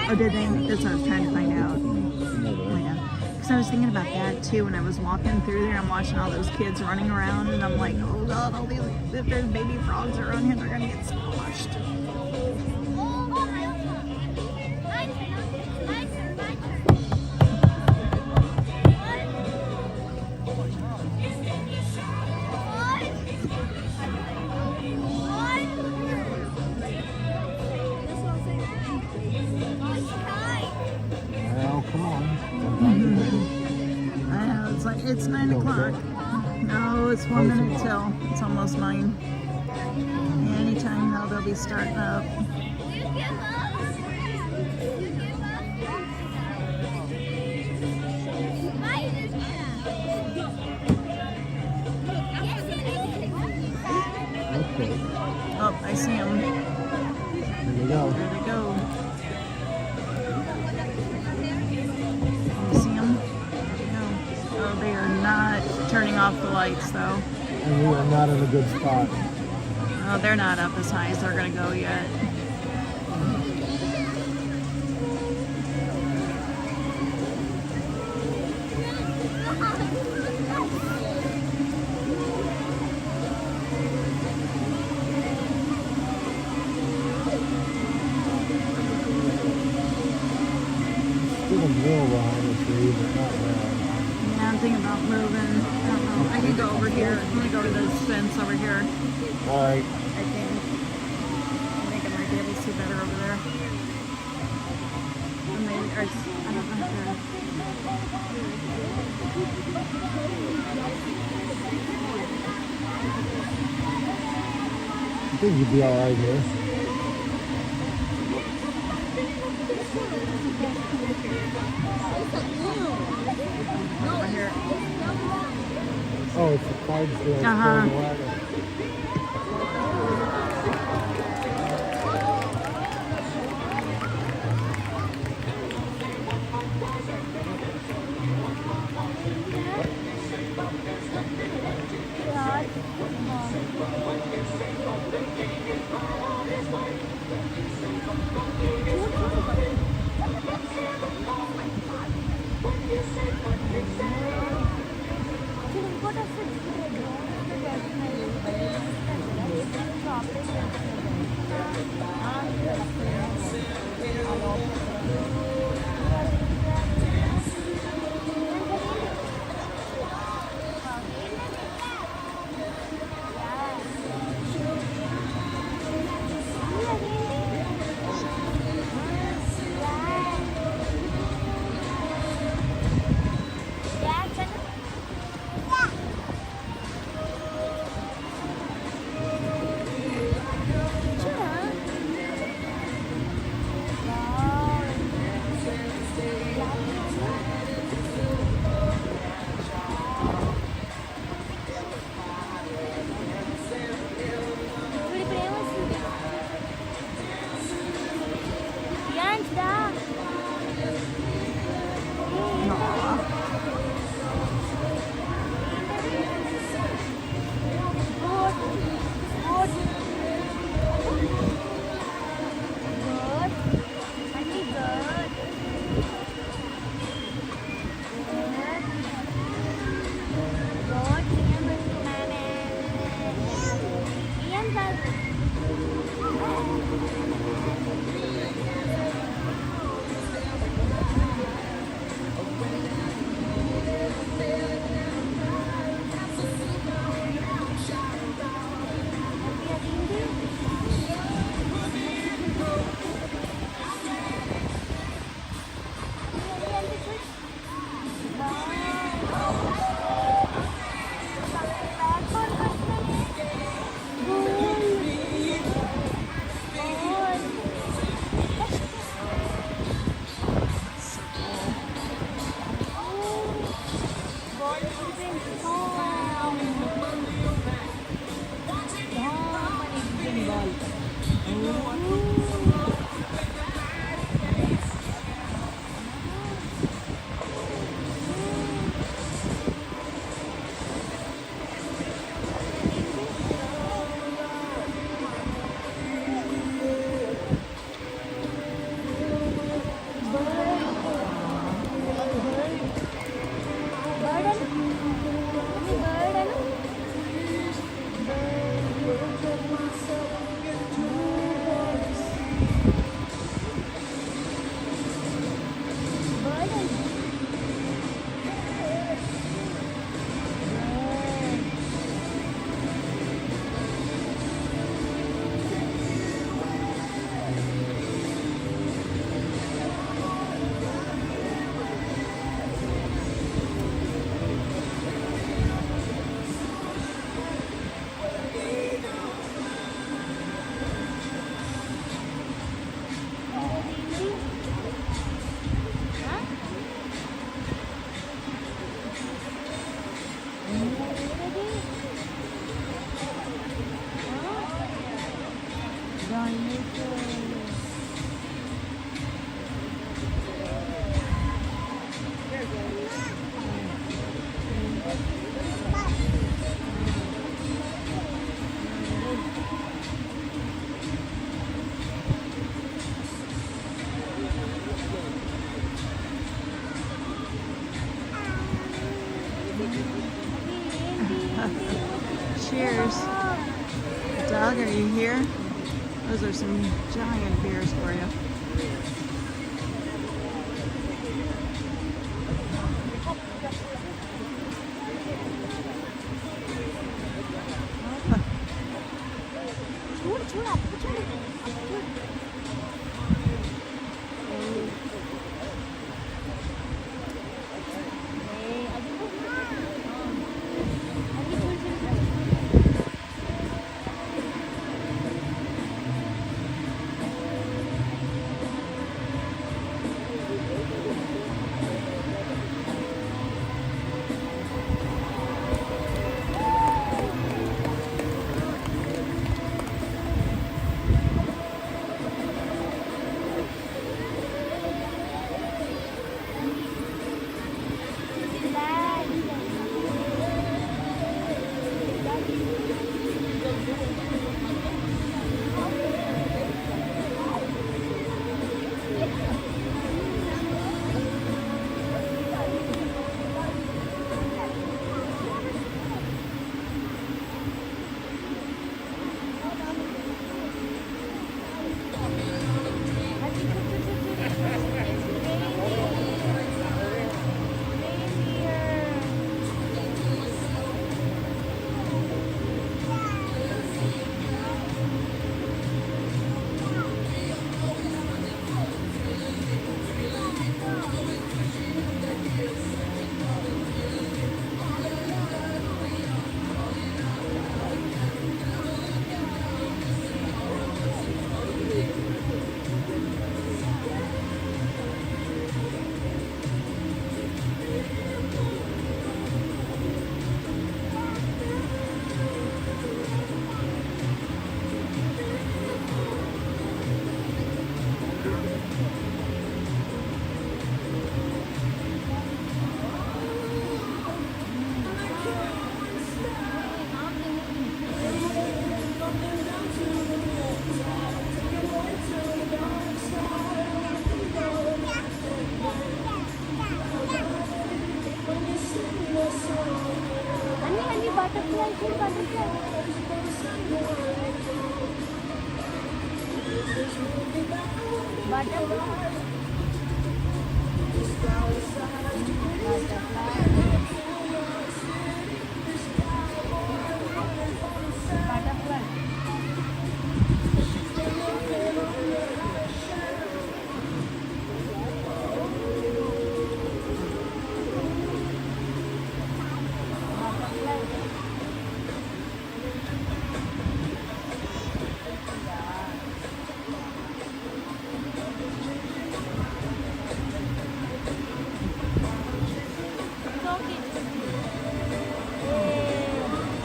Oh, did they? That's what I was trying to find out. Oh, yeah. Because I was thinking about that too when I was walking through there. I'm watching all those kids running around, and I'm like, oh God, all these, if there's baby frogs around here, they're going to get squashed. Well, come on. I know, it's like, it's 9 o'clock. No, it's 1 minute till. It's almost 9. Anytime now they'll be starting up. Okay. Oh, I see them. Here we go. There they go. You see them? There they go. Oh, they are not turning off the lights though. And we are not in a good spot. Oh, they're not up as high as they're gonna go yet. Still a mill behind the tree, but not bad. Yeah. one thing about moving. I don't know. I can go over here. I'm gonna go to this fence over here. All right. I think I might be able to see better over there. Or maybe, or I don't know if I think you'd be all right here. over here. Oh, it's the Clydesdale Uh-huh. wagon. Cheers. Doug, are you here? Those are some giant beers for you.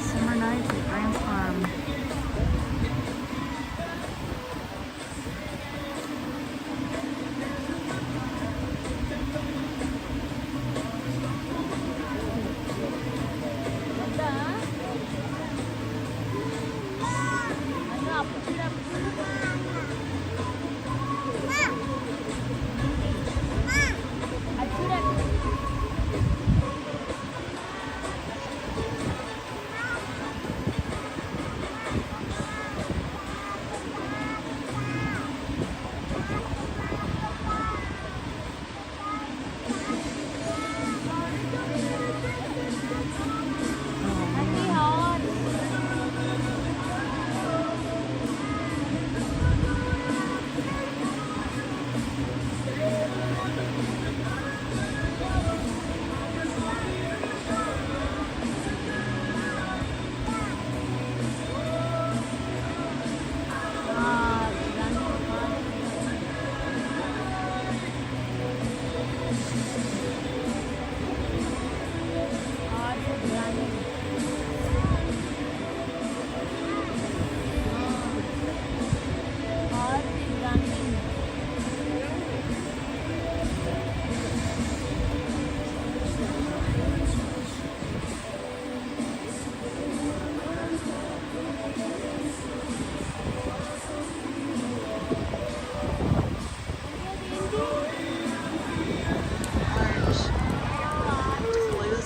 Summer nights at Grant's Farm.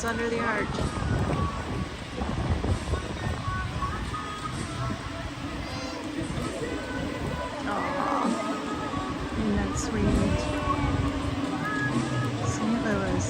Under the arch. Aww. Isn't that sweet? St. Louis.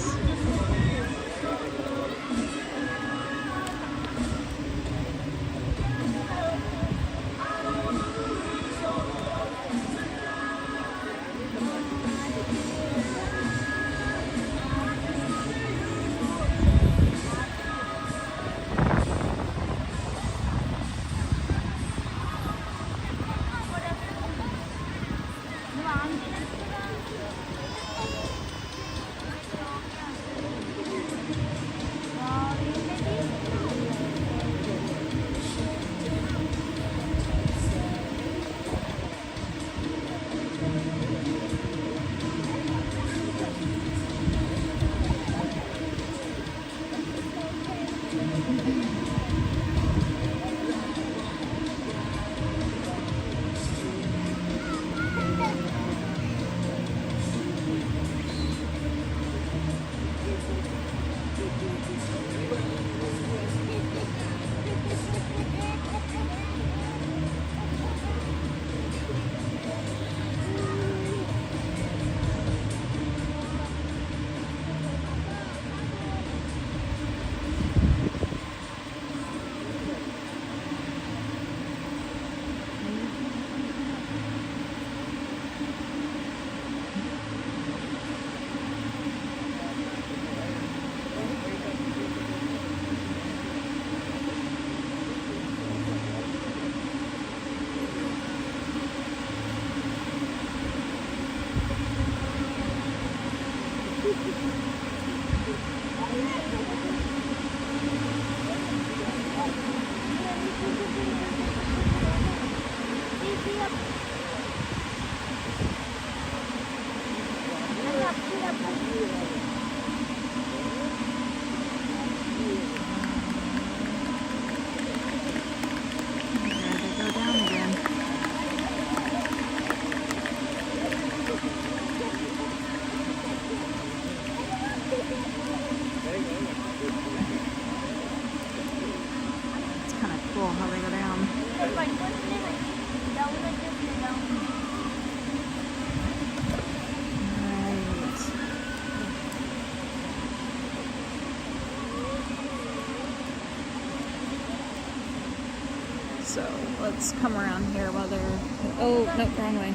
So let's come around here while they're, oh, no, wrong way.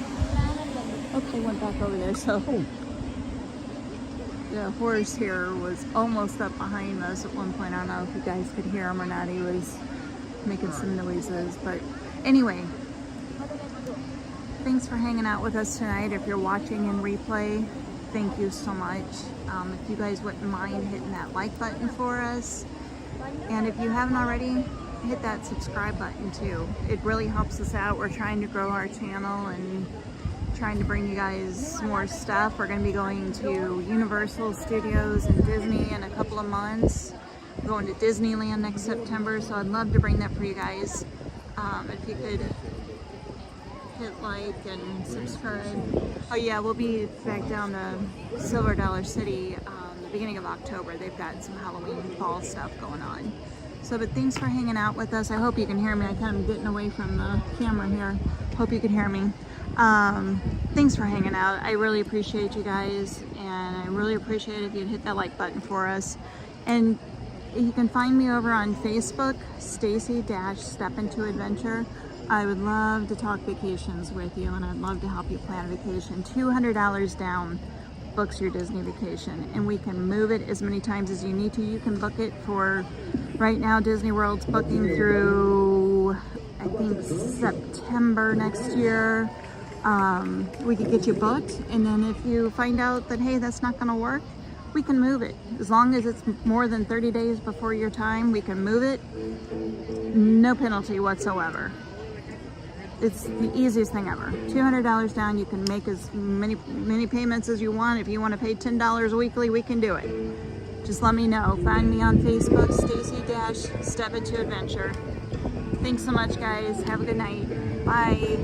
Okay, went back over there. So the horse here was almost up behind us at one point. I don't know if you guys could hear him or not. He was making some noises, but anyway, thanks for hanging out with us tonight. If you're watching in replay, thank you so much. If you guys wouldn't mind hitting that like button for us, and if you haven't already, hit that subscribe button too. It really helps us out. We're trying to grow our channel and trying to bring you guys more stuff. We're going to be going to Universal Studios and Disney in a couple of months. We're going to Disneyland next September, so I'd love to bring that for you guys. If you could hit like and subscribe. Oh yeah, we'll be back down to Silver Dollar City the beginning of October. They've got some Halloween fall stuff going on. So, but thanks for hanging out with us. I hope you can hear me. I kind of getting away from the camera here. Hope you can hear me. Thanks for hanging out. I really appreciate you guys, and I really appreciate if you'd hit that like button for us. And you can find me over on Facebook, Stacy-Step Into Adventure. I would love to talk vacations with you, and I'd love to help you plan a vacation. $200 down books your Disney vacation, and we can move it as many times as you need to. You can book it for, right now Disney World's booking through, I think, September next year. We could get you booked, and then if you find out that, hey, that's not going to work, we can move it. As long as it's more than 30 days before your time, we can move it. No penalty whatsoever. It's the easiest thing ever. $200 down, you can make as many payments as you want. If you want to pay $10 weekly, we can do it. Just let me know. Find me on Facebook, Stacy-Step Into Adventure. Thanks so much, guys. Have a good night. Bye.